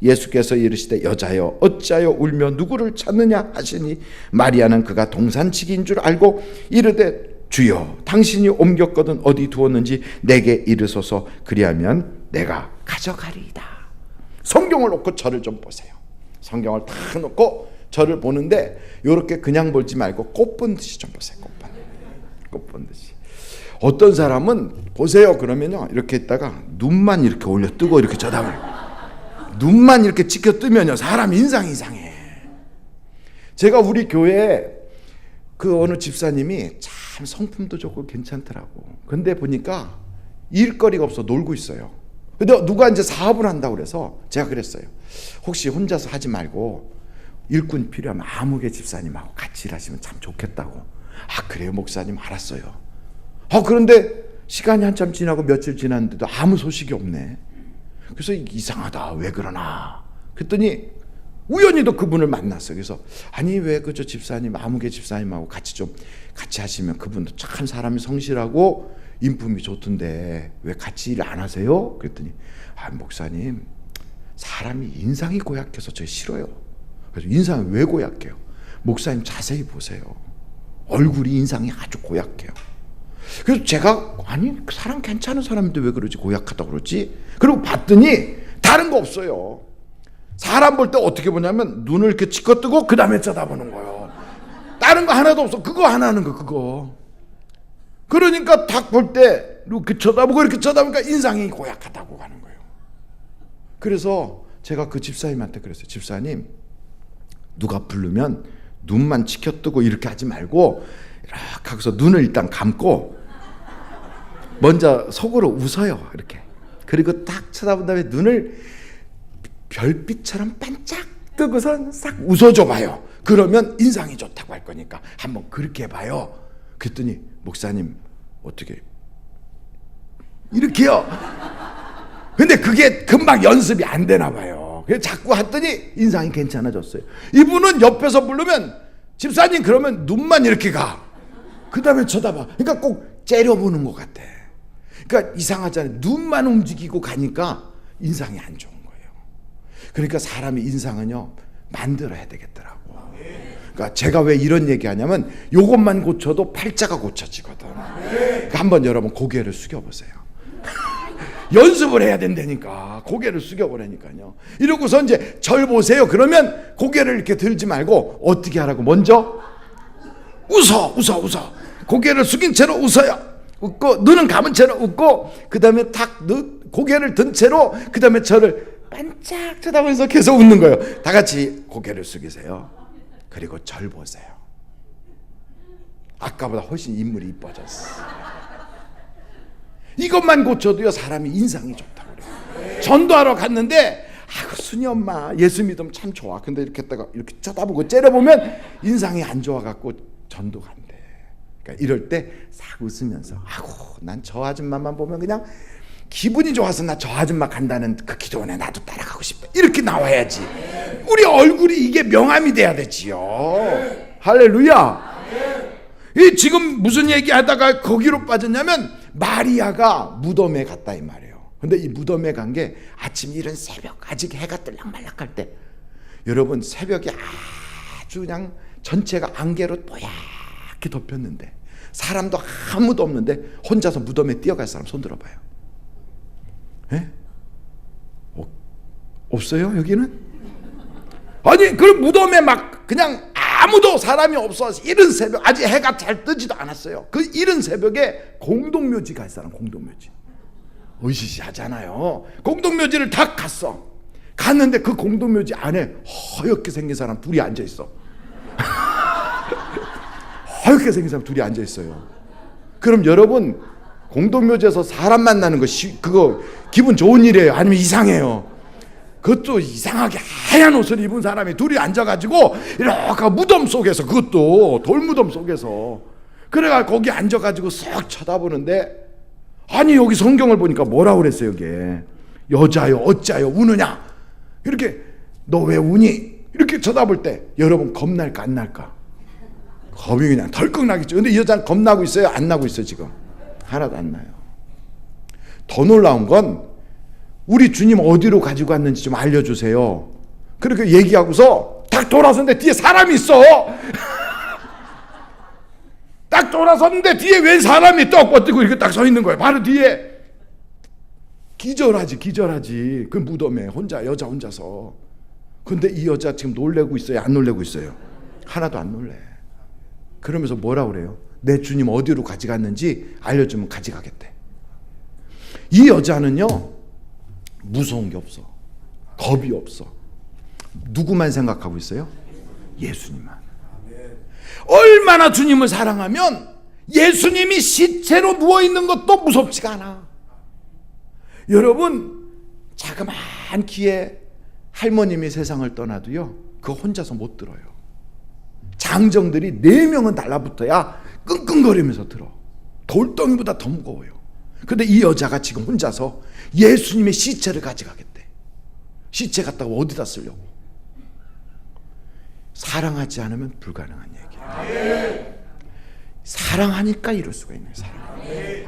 예수께서 이르시되 여자여 어찌하여 울며 누구를 찾느냐 하시니 마리아는 그가 동산치기인 줄 알고 이르되 주여 당신이 옮겼거든 어디 두었는지 내게 이르소서, 그리하면 내가 가져가리이다. 성경을 놓고 저를 좀 보세요. 성경을 딱 놓고 저를 보는데 이렇게 그냥 보지 말고 꽃 본 듯이 좀 보세요. 꽃 본 듯이. 어떤 사람은 보세요 그러면요 이렇게 있다가 눈만 이렇게 올려 뜨고 이렇게 쳐다봐요. 눈만 이렇게 찍혀 뜨면요 사람 인상이 이상해. 제가 우리 교회에 그 어느 집사님이 참 성품도 좋고 괜찮더라고. 근데 보니까 일거리가 없어 놀고 있어요. 근데 누가 이제 사업을 한다고 그래서 제가 그랬어요. 혹시 혼자서 하지 말고 일꾼 필요하면 아무개 집사님하고 같이 일하시면 참 좋겠다고. 아 그래요 목사님, 알았어요. 그런데 시간이 한참 지나고 며칠 지났는데도 아무 소식이 없네. 그래서 이상하다, 왜 그러나 그랬더니 우연히도 그분을 만났어. 그래서 아니 왜 그 저 집사님, 아무개 집사님하고 같이 하시면 그분도 참 사람이 성실하고 인품이 좋던데 왜 같이 일 안 하세요? 그랬더니 아 목사님, 사람이 인상이 고약해서 저 싫어요. 그래서 인상이 왜 고약해요? 목사님 자세히 보세요. 얼굴이 인상이 아주 고약해요. 그래서 제가 아니 사람 괜찮은 사람인데 왜 그러지, 고약하다고 그러지? 그리고 봤더니 다른 거 없어요. 사람 볼 때 어떻게 보냐면 눈을 이렇게 치켜뜨고 그 다음에 쳐다보는 거예요. 다른 거 하나도 없어. 그거 하나 하는 거 그거. 그러니까 딱 볼 때 이렇게 쳐다보고 이렇게 쳐다보니까 인상이 고약하다고 하는 거예요. 그래서 제가 그 집사님한테 그랬어요. 집사님, 누가 부르면 눈만 치켜뜨고 이렇게 하지 말고 이렇게 하고서 눈을 일단 감고 먼저 속으로 웃어요. 이렇게. 그리고 딱 쳐다본 다음에 눈을 별빛처럼 반짝 뜨고서 싹 웃어줘 봐요. 그러면 인상이 좋다고 할 거니까 한번 그렇게 해봐요. 그랬더니 목사님 어떻게 이렇게요. 근데 그게 금방 연습이 안 되나 봐요. 그래서 자꾸 했더니 인상이 괜찮아졌어요. 이분은 옆에서 부르면 집사님 그러면 눈만 이렇게 가. 그 다음에 쳐다봐. 그러니까 꼭 째려보는 것 같아. 그러니까 이상하잖아요. 눈만 움직이고 가니까 인상이 안 좋은 거예요. 그러니까 사람의 인상은요 만들어야 되겠더라고. 그러니까 제가 왜 이런 얘기하냐면 요것만 고쳐도 팔자가 고쳐지거든. 그러니까 한번 여러분 고개를 숙여보세요. 연습을 해야 된다니까. 고개를 숙여보라니까요. 이러고서 이제 절 보세요. 그러면 고개를 이렇게 들지 말고 어떻게 하라고? 먼저 웃어. 고개를 숙인 채로 웃어요. 웃고 눈은 감은 채로 웃고 그 다음에 탁 고개를 든 채로 그 다음에 저를 반짝 쳐다보면서 계속 웃는 거예요. 다 같이 고개를 숙이세요. 그리고 절 보세요. 아까보다 훨씬 인물이 이뻐졌어. 이것만 고쳐도요 사람이 인상이 좋다고 그래요. 전도하러 갔는데 아이고 순이 엄마 예수 믿으면 참 좋아. 근데 이렇게 했다가 이렇게 쳐다보고 째려보면 인상이 안 좋아갖고 전도가 안 돼. 그러니까 이럴 때 싹 웃으면서 아이고 난 저 아줌마만 보면 그냥 기분이 좋아서 나 저 아줌마 간다는 그 기도원에 나도 따라가고 싶다. 이렇게 나와야지. 우리 얼굴이 이게 명함이 돼야 되지요. 할렐루야. 이 지금 무슨 얘기하다가 거기로 빠졌냐면 마리아가 무덤에 갔다 이 말이에요. 근데 이 무덤에 간 게 아침 이른 새벽 아직 해가 들락말락할 때. 여러분 새벽에 아주 그냥 전체가 안개로 뽀얗게 덮였는데 사람도 아무도 없는데 혼자서 무덤에 뛰어갈 사람 손 들어봐요. 예? 없어요 여기는? 아니 그 무덤에 막 그냥 아무도 사람이 없어서 이른 새벽 아직 해가 잘 뜨지도 않았어요. 그 이른 새벽에 공동묘지 갈 사람 공동묘지 으시시하잖아요. 공동묘지를 딱 갔는데 그 공동묘지 안에 허옇게 생긴 사람 둘이 앉아있어. 허옇게 생긴 사람 둘이 앉아있어요. 그럼 여러분 공동묘지에서 사람 만나는 거 그거 기분 좋은 일이에요? 아니면 이상해요? 그것도 이상하게 하얀 옷을 입은 사람이 둘이 앉아가지고 이렇게 무덤 속에서 그것도 돌무덤 속에서 그래가 거기 앉아가지고 쓱 쳐다보는데 아니 여기 성경을 보니까 뭐라고 그랬어요? 이게 여자여 어짜요 우느냐 이렇게 너 왜 우니 이렇게 쳐다볼 때 여러분 겁날까 안 날까? 겁이 그냥 덜컥 나겠죠. 근데 이 여자는 겁나고 있어요? 안 나고 있어요? 지금 하나도 안 나요. 더 놀라운 건 우리 주님 어디로 가지고 갔는지 좀 알려주세요. 그렇게 얘기하고서 딱 돌아섰는데 뒤에 사람이 있어. 딱 돌아섰는데 뒤에 웬 사람이 떡 뻗고 이렇게 딱 서 있는 거예요. 바로 뒤에. 기절하지. 그 무덤에 여자 혼자서. 근데 이 여자 지금 놀래고 있어요? 안 놀래고 있어요? 하나도 안 놀래. 그러면서 뭐라 그래요? 내 주님 어디로 가져갔는지 알려주면 가져가겠대. 이 여자는요 무서운 게 없어. 겁이 없어. 누구만 생각하고 있어요? 예수님만. 얼마나 주님을 사랑하면 예수님이 시체로 누워있는 것도 무섭지가 않아. 여러분 자그마한 키에 할머님이 세상을 떠나도요 그거 혼자서 못 들어요. 장정들이 4명은 달라붙어야 끙끙거리면서 들어. 돌덩이보다 더 무거워요. 근데 이 여자가 지금 혼자서 예수님의 시체를 가져가겠대. 시체 갖다가 어디다 쓰려고? 사랑하지 않으면 불가능한 얘기야. 사랑하니까 이럴 수가 있는 사람.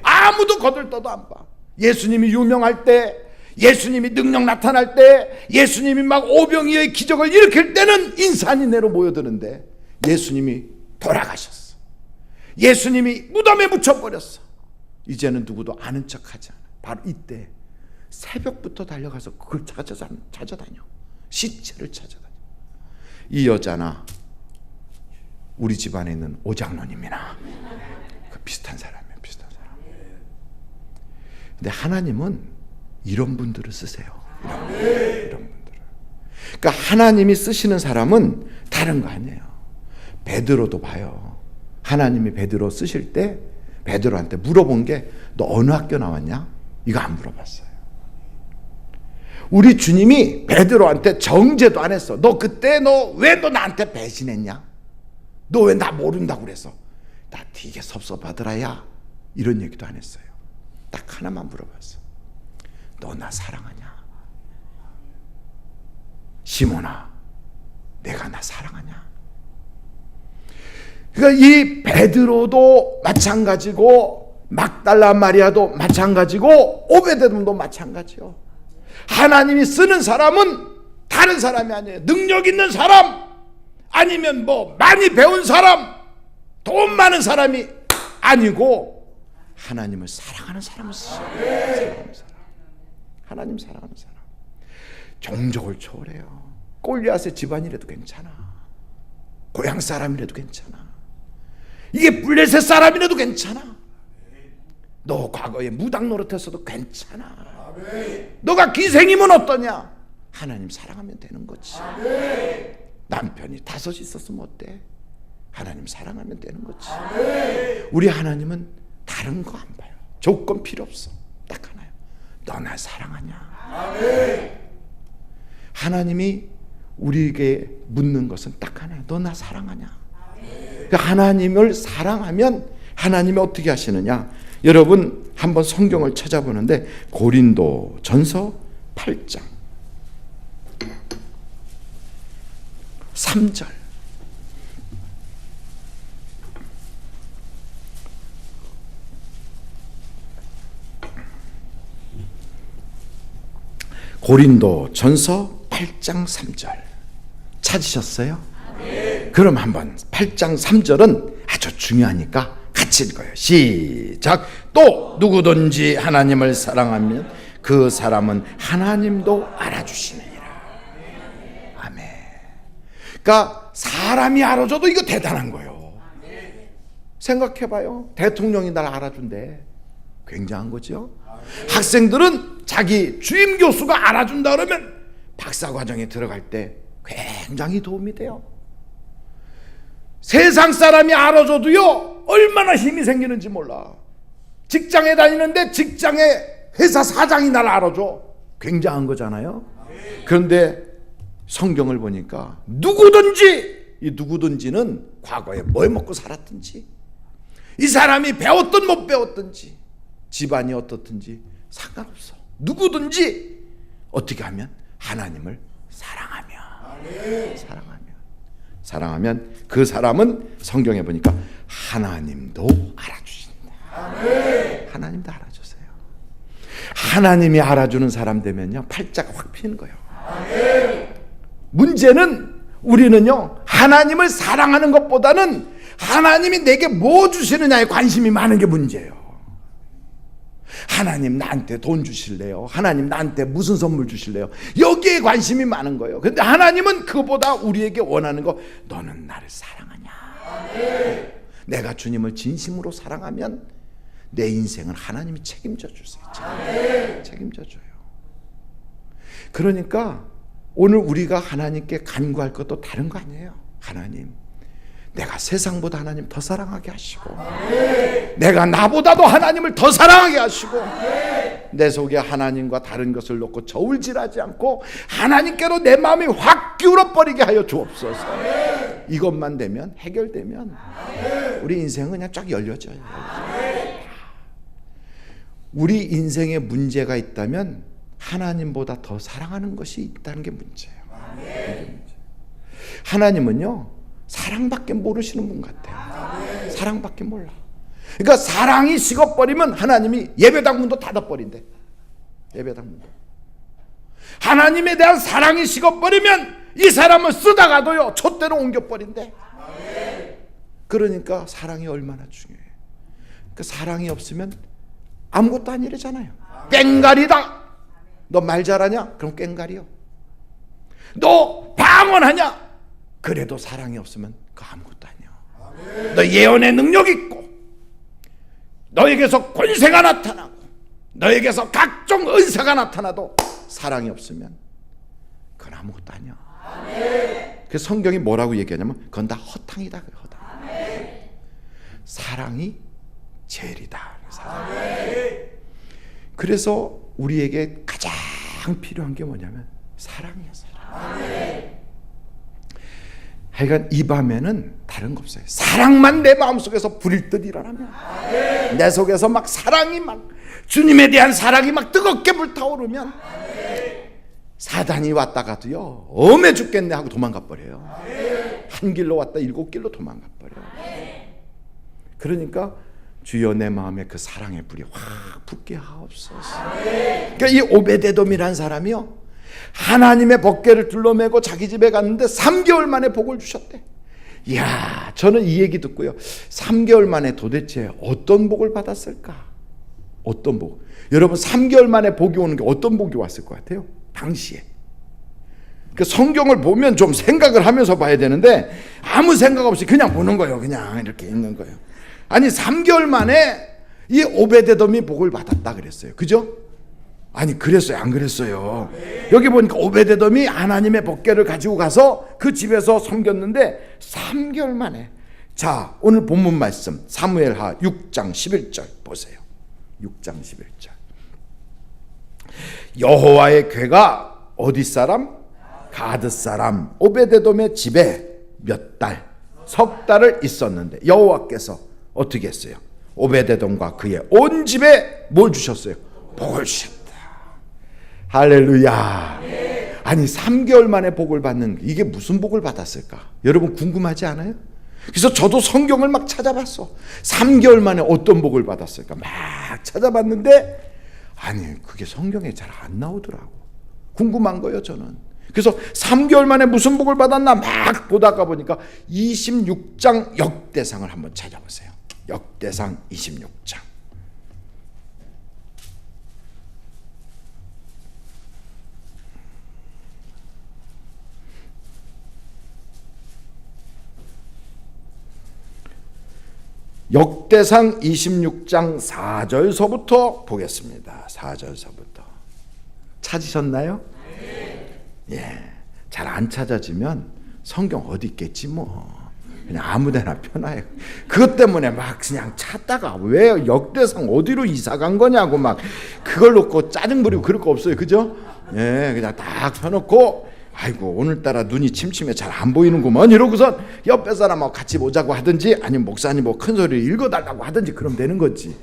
아무도 거들떠도 안 봐. 예수님이 유명할 때, 예수님이 능력 나타날 때, 예수님이 막 오병이어의 기적을 일으킬 때는 인산이 내로 모여드는데 예수님이 돌아가셨어. 예수님이 무덤에 묻혀버렸어. 이제는 누구도 아는 척하지 않아. 바로 이때 새벽부터 달려가서 그걸 찾아다녀. 시체를 찾아다녀. 이 여자나 우리 집안에 있는 오장로님이나 그 비슷한 사람이에요. 비슷한 사람. 근데 하나님은 이런 분들을 쓰세요. 이런 분들을. 그러니까 하나님이 쓰시는 사람은 다른 거 아니에요. 베드로도 봐요. 하나님이 베드로 쓰실 때 베드로한테 물어본 게 너 어느 학교 나왔냐? 이거 안 물어봤어요. 우리 주님이 베드로한테 정죄도 안 했어. 너 그때 왜 너 나한테 배신했냐? 너 왜 나 모른다고 그래서? 나 되게 섭섭하더라야. 이런 얘기도 안 했어요. 딱 하나만 물어봤어. 너 나 사랑하냐? 시몬아, 내가 나 사랑하냐? 그러니까 이 베드로도 마찬가지고 막달라 마리아도 마찬가지고 오베데돔도 마찬가지요. 하나님이 쓰는 사람은 다른 사람이 아니에요. 능력 있는 사람 아니면 많이 배운 사람, 돈 많은 사람이 아니고 하나님을 사랑하는 사람을 쓰셔요. 사랑하는 사람. 하나님 사랑하는 사람. 종족을 초월해요. 골리앗의 집안이라도 괜찮아. 고향 사람이라도 괜찮아. 이게 블레셋 사람이라도 괜찮아. 너 과거에 무당 노릇했어도 괜찮아. 너가 기생이면 어떠냐? 하나님 사랑하면 되는 거지. 남편이 5 있었으면 어때? 하나님 사랑하면 되는 거지. 우리 하나님은 다른 거 안 봐요. 조건 필요 없어. 딱 하나요. 너 나 사랑하냐? 하나님이 우리에게 묻는 것은 딱 하나예요. 너 나 사랑하냐? 그러니까 하나님을 사랑하면 하나님이 어떻게 하시느냐? 여러분 한번 성경을 찾아보는데 고린도 전서 8장 3절. 고린도 전서 8장 3절 찾으셨어요? 네. 그럼 한번 8장 3절은 아주 중요하니까 같이 읽어요. 시작. 또 누구든지 하나님을 사랑하면 그 사람은 하나님도 알아주시느니라. 아멘. 그러니까 사람이 알아줘도 이거 대단한 거예요. 생각해봐요. 대통령이 날 알아준대. 굉장한 거죠. 학생들은 자기 주임 교수가 알아준다 그러면 박사과정에 들어갈 때 굉장히 도움이 돼요. 세상 사람이 알아줘도요 얼마나 힘이 생기는지 몰라. 직장에 다니는데 직장의 회사 사장이 날 알아줘. 굉장한 거잖아요. 그런데 성경을 보니까 누구든지, 이 누구든지는 과거에 뭘 먹고 살았든지, 이 사람이 배웠든 못 배웠든지, 집안이 어떻든지 상관없어. 누구든지 어떻게 하면 하나님을 사랑하면 그 사람은 성경에 보니까 하나님도 알아주신다. 하나님도 알아주세요. 하나님이 알아주는 사람 되면요 팔자가 확 피는 거예요. 문제는 우리는요 하나님을 사랑하는 것보다는 하나님이 내게 뭐 주시느냐에 관심이 많은 게 문제예요. 하나님 나한테 돈 주실래요? 하나님 나한테 무슨 선물 주실래요? 여기에 관심이 많은 거예요. 근데 하나님은 그보다 우리에게 원하는 거, 너는 나를 사랑하냐? 내가 주님을 진심으로 사랑하면 내 인생을 하나님이 책임져 주세요. 책임져 줘요. 그러니까 오늘 우리가 하나님께 간구할 것도 다른 거 아니에요. 하나님, 내가 세상보다 하나님 더 사랑하게 하시고, 내가 나보다도 하나님을 더 사랑하게 하시고, 내 속에 하나님과 다른 것을 놓고 저울질하지 않고 하나님께로 내 마음이 확 기울어버리게 하여 주옵소서. 이것만 되면, 해결되면 우리 인생은 그냥 쫙 열려져요. 우리 인생에 문제가 있다면 하나님보다 더 사랑하는 것이 있다는 게 문제예요. 이게 문제. 하나님은요, 사랑밖에 모르시는 분 같아요. 사랑밖에 몰라. 그러니까 사랑이 식어버리면 하나님이 예배당 문도 닫아버린대. 예배당 문도. 하나님에 대한 사랑이 식어버리면 이 사람을 쓰다가도요, 촛대로 옮겨버린대. 그러니까 사랑이 얼마나 중요해. 그 사랑이 없으면 아무것도 아니래잖아요. 꽹가리다. 너 말 잘하냐? 그럼 꽹가리요. 너 방언하냐? 그래도 사랑이 없으면 그 아무것도 아니야. 너 예언의 능력 있고, 너에게서 권세가 나타나고, 너에게서 각종 은사가 나타나도 사랑이 없으면 그건 아무것도 아니야. 그래서 성경이 뭐라고 얘기하냐면 그건 다 허탕이다. 허탕. 사랑이 제일이다. 그래서 우리에게 가장 필요한 게 뭐냐면 사랑이야. 사랑. 하여간 이 밤에는 다른 거 없어요. 사랑만 내 마음속에서 불일 듯 일어나면, 내 속에서 막 사랑이 막, 주님에 대한 사랑이 막 뜨겁게 불타오르면 사단이 왔다가도요, 엄해 죽겠네 하고 도망가 버려요. 한 길로 왔다 7길로 도망가 버려요. 그러니까 주여 내 마음에 그 사랑의 불이 확 붙게 하옵소서. 그러니까 이 오베데돔이라는 사람이요, 하나님의 법궤를 둘러매고 자기 집에 갔는데 3개월 만에 복을 주셨대. 이야, 저는 이 얘기 듣고요, 3개월 만에 도대체 어떤 복을 받았을까? 어떤 복? 여러분, 3개월 만에 복이 오는 게 어떤 복이 왔을 것 같아요? 당시에. 그 성경을 보면 좀 생각을 하면서 봐야 되는데 아무 생각 없이 그냥 보는 거예요. 그냥 이렇게 있는 거예요. 아니, 3개월 만에 이 오베데돔이 복을 받았다 그랬어요. 그죠? 아니, 그랬어요? 안 그랬어요? 여기 보니까 오베데돔이 하나님의 법궤를 가지고 가서 그 집에서 섬겼는데 3개월 만에. 자, 오늘 본문 말씀 사무엘하 6장 11절 보세요. 6장 11절. 여호와의 궤가 어디 사람? 가드 사람 오베데돔의 집에 몇 달? 석 달을 있었는데 여호와께서 어떻게 했어요? 오베데돔과 그의 온 집에 뭘 주셨어요? 복을 주셨다. 할렐루야. 아니, 3개월 만에 복을 받는, 이게 무슨 복을 받았을까? 여러분 궁금하지 않아요? 그래서 저도 성경을 막 찾아봤어. 3개월 만에 어떤 복을 받았을까? 막 찾아봤는데 아니, 그게 성경에 잘 안 나오더라고. 궁금한 거예요, 저는. 그래서 3개월 만에 무슨 복을 받았나 막 보다가 보니까 26장 역대상을 한번 찾아보세요. 역대상 26장. 역대상 26장 4절서부터 보겠습니다. 4절서부터. 찾으셨나요? 예, 잘 안 찾아지면 성경 어디 있겠지 뭐. 그냥 아무데나 펴놔요. 그것 때문에 막 그냥 찾다가 왜 역대상 어디로 이사 간 거냐고 막 그걸 놓고 짜증 부리고 그럴 거 없어요. 그죠? 예, 그냥 딱 펴놓고 아이고 오늘따라 눈이 침침해 잘 안 보이는구먼 이러고선 옆에 사람하고 같이 보자고 하든지 아니면 목사님 뭐 큰 소리를 읽어달라고 하든지 그럼 되는 거지.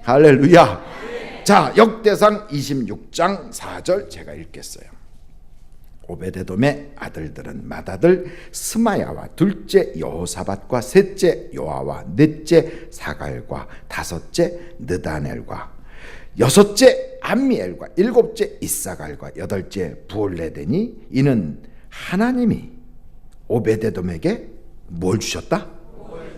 할렐루야. 자, 역대상 26장 4절 제가 읽겠어요. 오베데돔의 아들들은 맏아들 스마야와 둘째 여호사밧과 셋째 요아와 넷째 사갈과 다섯째 느다넬과 여섯째 암미엘과 일곱째 이사갈과 여덟째 부올레데니 이는 하나님이 오베데돔에게 뭘 주셨다?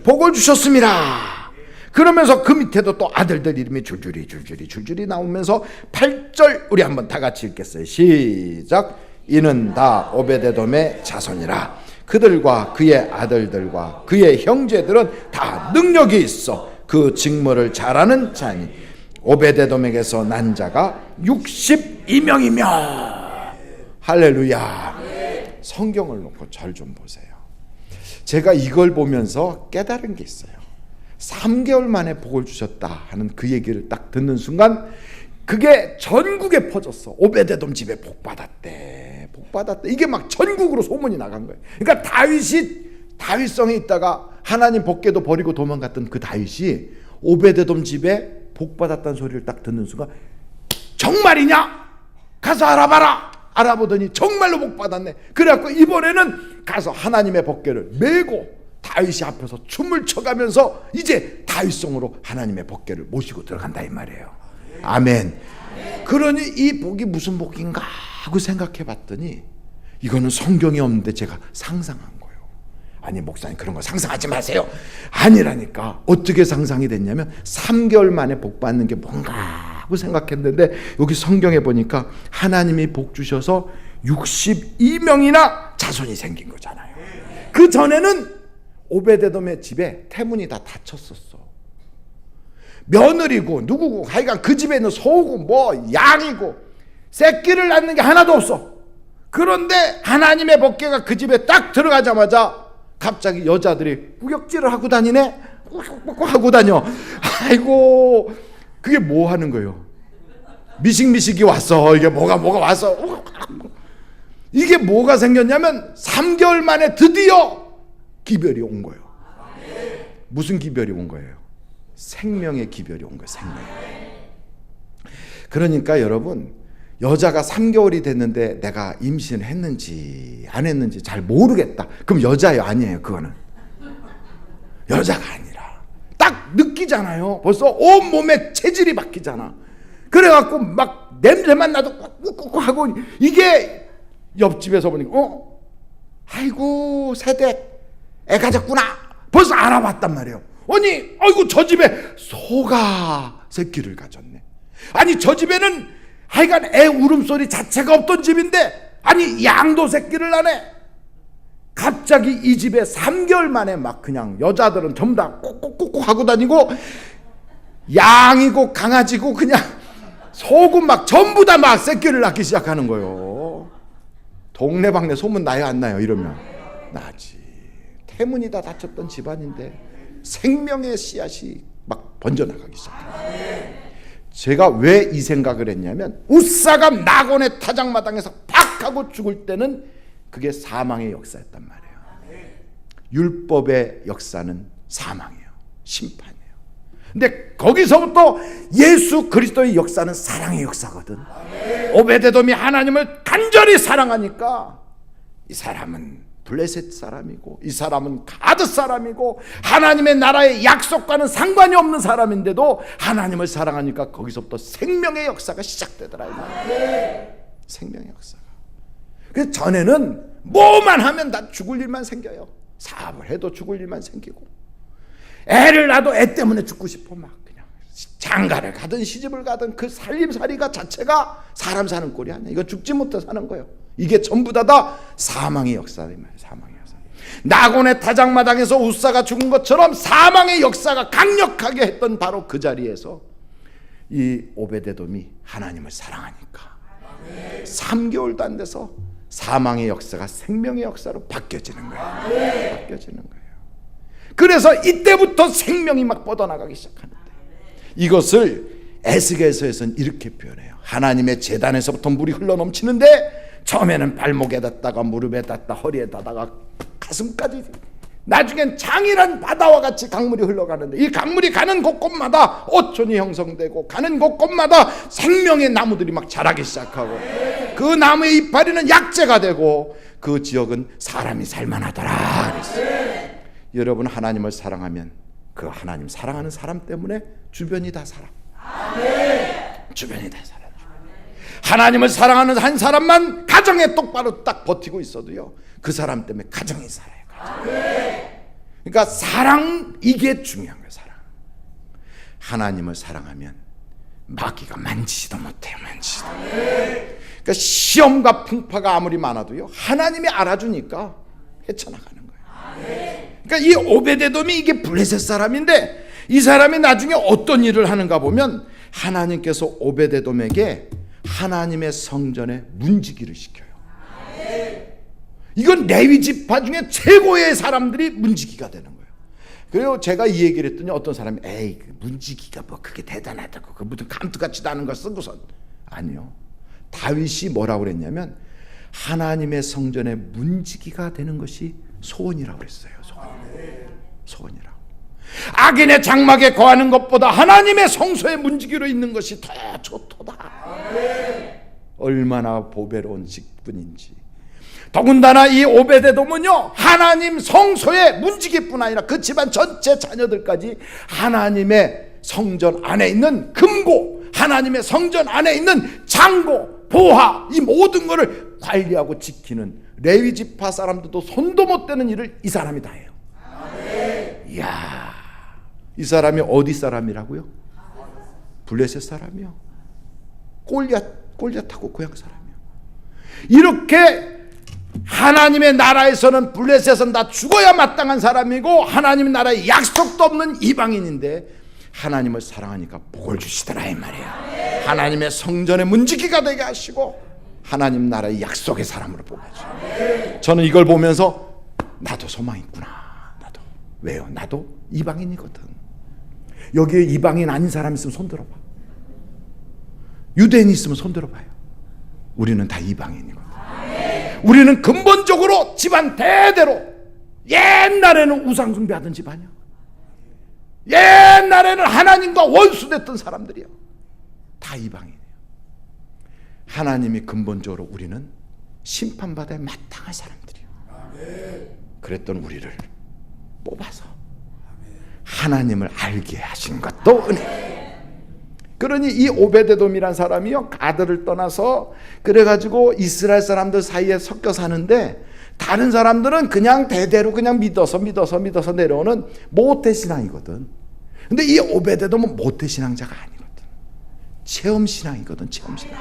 복을 주셨습니다. 그러면서 그 밑에도 또 아들들 이름이 줄줄이 나오면서 8절 우리 한번 다 같이 읽겠어요. 시작. 이는 다 오베데돔의 자손이라. 그들과 그의 아들들과 그의 형제들은 다 능력이 있어 그 직무를 잘하는 자니 오베데돔에게서 난 자가 62명이며. 할렐루야. 성경을 놓고 절 좀 보세요. 제가 이걸 보면서 깨달은 게 있어요. 3개월 만에 복을 주셨다 하는 그 얘기를 딱 듣는 순간 그게 전국에 퍼졌어. 오베데돔 집에 복 받았대. 복 받았대. 이게 막 전국으로 소문이 나간 거예요. 그러니까 다윗성에 있다가 하나님 법궤도 버리고 도망갔던 그 다윗이 오베데돔 집에 복 받았다는 소리를 딱 듣는 순간 정말이냐? 가서 알아봐라. 알아보더니 정말로 복 받았네. 그래갖고 이번에는 가서 하나님의 법궤를 메고 다윗이 앞에서 춤을 춰가면서 이제 다윗성으로 하나님의 법궤를 모시고 들어간다 이 말이에요. 아멘. 그러니 이 복이 무슨 복인가 하고 생각해 봤더니 이거는 성경에 없는데 제가 상상한 거예요. 아니 목사님 그런 거 상상하지 마세요. 아니라니까. 어떻게 상상이 됐냐면 3개월 만에 복 받는 게 뭔가 하고 생각했는데 여기 성경에 보니까 하나님이 복 주셔서 62명이나 자손이 생긴 거잖아요. 그 전에는 오베데돔의 집에 태문이 다 닫혔었어. 며느리고 누구고 하여간 그 집에 있는 소고 뭐 양이고 새끼를 낳는 게 하나도 없어. 그런데 하나님의 법궤가 그 집에 딱 들어가자마자 갑자기 여자들이 구역질을 하고 다니네. 하고 다녀. 아이고 그게 뭐 하는 거예요? 미식미식이 왔어. 이게 뭐가 왔어. 이게 뭐가 생겼냐면 3개월 만에 드디어 기별이 온 거예요. 무슨 기별이 온 거예요? 생명의 기별이 온 거예요. 생명. 그러니까 여러분 여자가 3개월이 됐는데 내가 임신을 했는지 안 했는지 잘 모르겠다. 그럼 여자예요? 아니에요? 그거는 여자가 아니라 딱 느끼잖아요. 벌써 온몸에 체질이 바뀌잖아. 그래갖고 막 냄새만 나도 꾹꾹꾹 하고 이게 옆집에서 보니까 아이고 새댁 애 가졌구나. 벌써 알아봤단 말이에요. 아니 아이고 저 집에 소가 새끼를 가졌네. 아니 저 집에는 하여간 애 울음소리 자체가 없던 집인데 아니 양도 새끼를 낳네. 갑자기 이 집에 3개월 만에 막 그냥 여자들은 전부 다 꾹꾹꾹 하고 다니고 양이고 강아지고 그냥 소고 막 전부 다 막 새끼를 낳기 시작하는 거예요. 동네방네 소문 나요 안 나요? 이러면 나지. 태문이 다 닫혔던 집안인데 생명의 씨앗이 막 번져나가기 시작해요. 제가 왜 이 생각을 했냐면 웃사가 나곤의 타작마당에서 팍 하고 죽을 때는 그게 사망의 역사였단 말이에요. 율법의 역사는 사망이에요. 심판이에요. 근데 거기서부터 예수 그리스도의 역사는 사랑의 역사거든. 오베데돔이 하나님을 간절히 사랑하니까 이 사람은 블레셋 사람이고 이 사람은 가드 사람이고 하나님의 나라의 약속과는 상관이 없는 사람인데도 하나님을 사랑하니까 거기서부터 생명의 역사가 시작되더라. 생명의 역사가. 그래서 전에는 뭐만 하면 다 죽을 일만 생겨요. 사업을 해도 죽을 일만 생기고 애를 낳아도 애 때문에 죽고 싶어 막 그냥 장가를 가든 시집을 가든 그 살림살이가 자체가 사람 사는 꼴이 아니야. 이거 죽지 못해 사는 거예요. 이게 전부 다 사망의 역사다 이 말이에요. 사망의 역사. 나곤의 타작마당에서 웃사가 죽은 것처럼 사망의 역사가 강력하게 했던 바로 그 자리에서 이 오베데돔이 하나님을 사랑하니까 3개월도 안 돼서 사망의 역사가 생명의 역사로 바뀌어지는 거예요. 바뀌어지는 거예요. 그래서 이때부터 생명이 막 뻗어나가기 시작하는데 이것을 에스겔서에서는 이렇게 표현해요. 하나님의 제단에서부터 물이 흘러넘치는데 처음에는 발목에 닿다가 무릎에 닿다 허리에 닿다가 가슴까지 나중엔 장이란 바다와 같이 강물이 흘러가는데 이 강물이 가는 곳곳마다 어촌이 형성되고 가는 곳곳마다 생명의 나무들이 막 자라기 시작하고 그 나무의 이파리는 약재가 되고 그 지역은 사람이 살만하더라 그랬어요. 여러분 하나님을 사랑하면 그 하나님 사랑하는 사람 때문에 주변이 다 살아. 주변이 다 살아. 하나님을 사랑하는 한 사람만 가정에 똑바로 딱 버티고 있어도요 그 사람 때문에 가정이 살아요. 그러니까 사랑 이게 중요한 거예요. 사랑. 하나님을 사랑하면 마귀가 만지지도 못해요. 만지지도. 그러니까 시험과 풍파가 아무리 많아도요 하나님이 알아주니까 헤쳐나가는 거예요. 그러니까 이 오베데돔이 이게 블레셋 사람인데 이 사람이 나중에 어떤 일을 하는가 보면 하나님께서 오베데돔에게 하나님의 성전에 문지기를 시켜요. 이건 레위 지파 중에 최고의 사람들이 문지기가 되는 거예요. 그리고 제가 이 얘기를 했더니 어떤 사람이 에이 그 문지기가 뭐 그게 대단하다고 그 무슨 감투같지도 않은 걸 쓰고선 아니요. 다윗이 뭐라고 그랬냐면 하나님의 성전에 문지기가 되는 것이 소원이라고 그랬어요. 소원이라고. 악인의 장막에 거하는 것보다 하나님의 성소에 문지기로 있는 것이 더 좋도다. 얼마나 보배로운 직분인지. 더군다나 이 오베데돔은요, 하나님 성소의 문지기뿐 아니라 그 집안 전체 자녀들까지 하나님의 성전 안에 있는 금고, 하나님의 성전 안에 있는 장고, 보화, 이 모든 것을 관리하고 지키는 레위 지파 사람들도 손도 못 대는 일을 이 사람이 다 해요. 이야, 이 사람이 어디 사람이라고요? 블레셋 사람이요. 골리앗하고 고향 사람이요. 이렇게 하나님의 나라에서는 블레셋은 다 죽어야 마땅한 사람이고 하나님의 나라에 약속도 없는 이방인인데 하나님을 사랑하니까 복을 주시더라 이 말이에요. 하나님의 성전의 문지기가 되게 하시고 하나님 나라의 약속의 사람으로 뽑아줘요. 저는 이걸 보면서 나도 소망 있구나. 나도. 왜요? 나도 이방인이거든. 여기에 이방인 아닌 사람 있으면 손 들어봐. 유대인 있으면 손 들어봐요. 우리는 다 이방인이거든. 우리는 근본적으로 집안 대대로 옛날에는 우상 숭배하던 집안이야. 옛날에는 하나님과 원수됐던 사람들이야. 다 이방인이에요. 하나님이 근본적으로 우리는 심판받아야 마땅한 사람들이에요. 그랬던 우리를 뽑아서 하나님을 알게 하신 것도 은혜. 그러니 이 오베데돔이란 사람이요, 가드를 떠나서 그래가지고 이스라엘 사람들 사이에 섞여 사는데 다른 사람들은 그냥 대대로 그냥 믿어서 내려오는 모태신앙이거든. 근데 이 오베데돔은 모태신앙자가 아니거든. 체험신앙이거든. 체험신앙.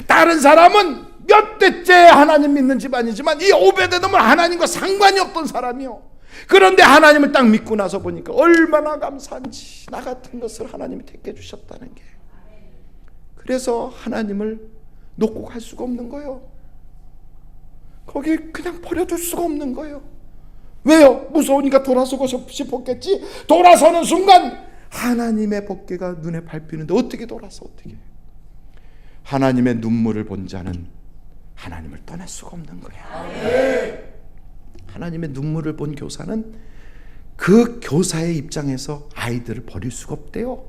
다른 사람은 몇 대째 하나님 믿는 집안이지만 이 오베데돔은 하나님과 상관이 없던 사람이요. 그런데 하나님을 딱 믿고 나서 보니까 얼마나 감사한지, 나 같은 것을 하나님이 택해 주셨다는 게. 그래서 하나님을 놓고 갈 수가 없는 거예요. 거기 그냥 버려둘 수가 없는 거예요. 왜요? 무서우니까 돌아서고 싶었겠지. 돌아서는 순간 하나님의 법궤가 눈에 밟히는데 어떻게 돌아서, 어떻게. 하나님의 눈물을 본 자는 하나님을 떠날 수가 없는 거야. 하나님의 눈물을 본 교사는 그 교사의 입장에서 아이들을 버릴 수가 없대요.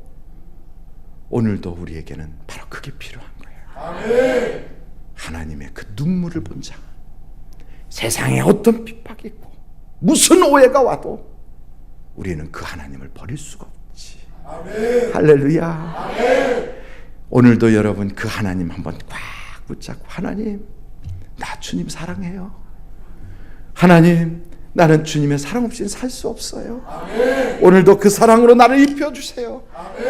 오늘도 우리에게는 바로 그게 필요한 거예요. 하나님의 그 눈물을 본 자. 세상에 어떤 핍박이 있고 무슨 오해가 와도 우리는 그 하나님을 버릴 수가 없지. 할렐루야. 오늘도 여러분 그 하나님 한번 꽉 붙잡고, 하나님, 나 주님 사랑해요. 하나님, 나는 주님의 사랑 없이는 살 수 없어요. 오늘도 그 사랑으로 나를 입혀주세요.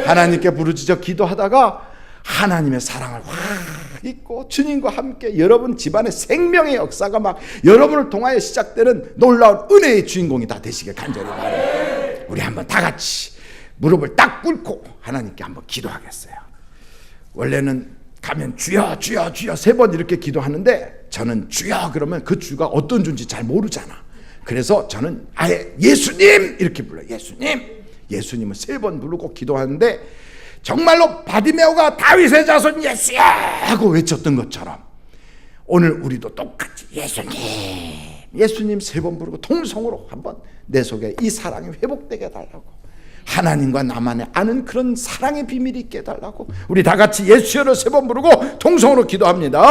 하나님께 부르짖어 기도하다가 하나님의 사랑을 확 잊고 주님과 함께 여러분 집안의 생명의 역사가 막 여러분을 통하여 시작되는 놀라운 은혜의 주인공이 다 되시길 간절히 바랍니다. 우리 한번 다 같이 무릎을 딱 꿇고 하나님께 한번 기도하겠어요. 원래는 가면 주여 주여 주여 3번 이렇게 기도하는데 저는 주여 그러면 그 주가 어떤 주인지 잘 모르잖아. 그래서 저는 아예 예수님 이렇게 불러요. 예수님을 3번 부르고 기도하는데 정말로 바디메오가 다윗의 자손 예수야 하고 외쳤던 것처럼 오늘 우리도 똑같이 예수님 3번 부르고 통성으로 한번 내 속에 이 사랑이 회복되게 해달라고, 하나님과 나만의 아는 그런 사랑의 비밀이 있게 해달라고 우리 다 같이 예수여를 3번 부르고 통성으로 기도합니다.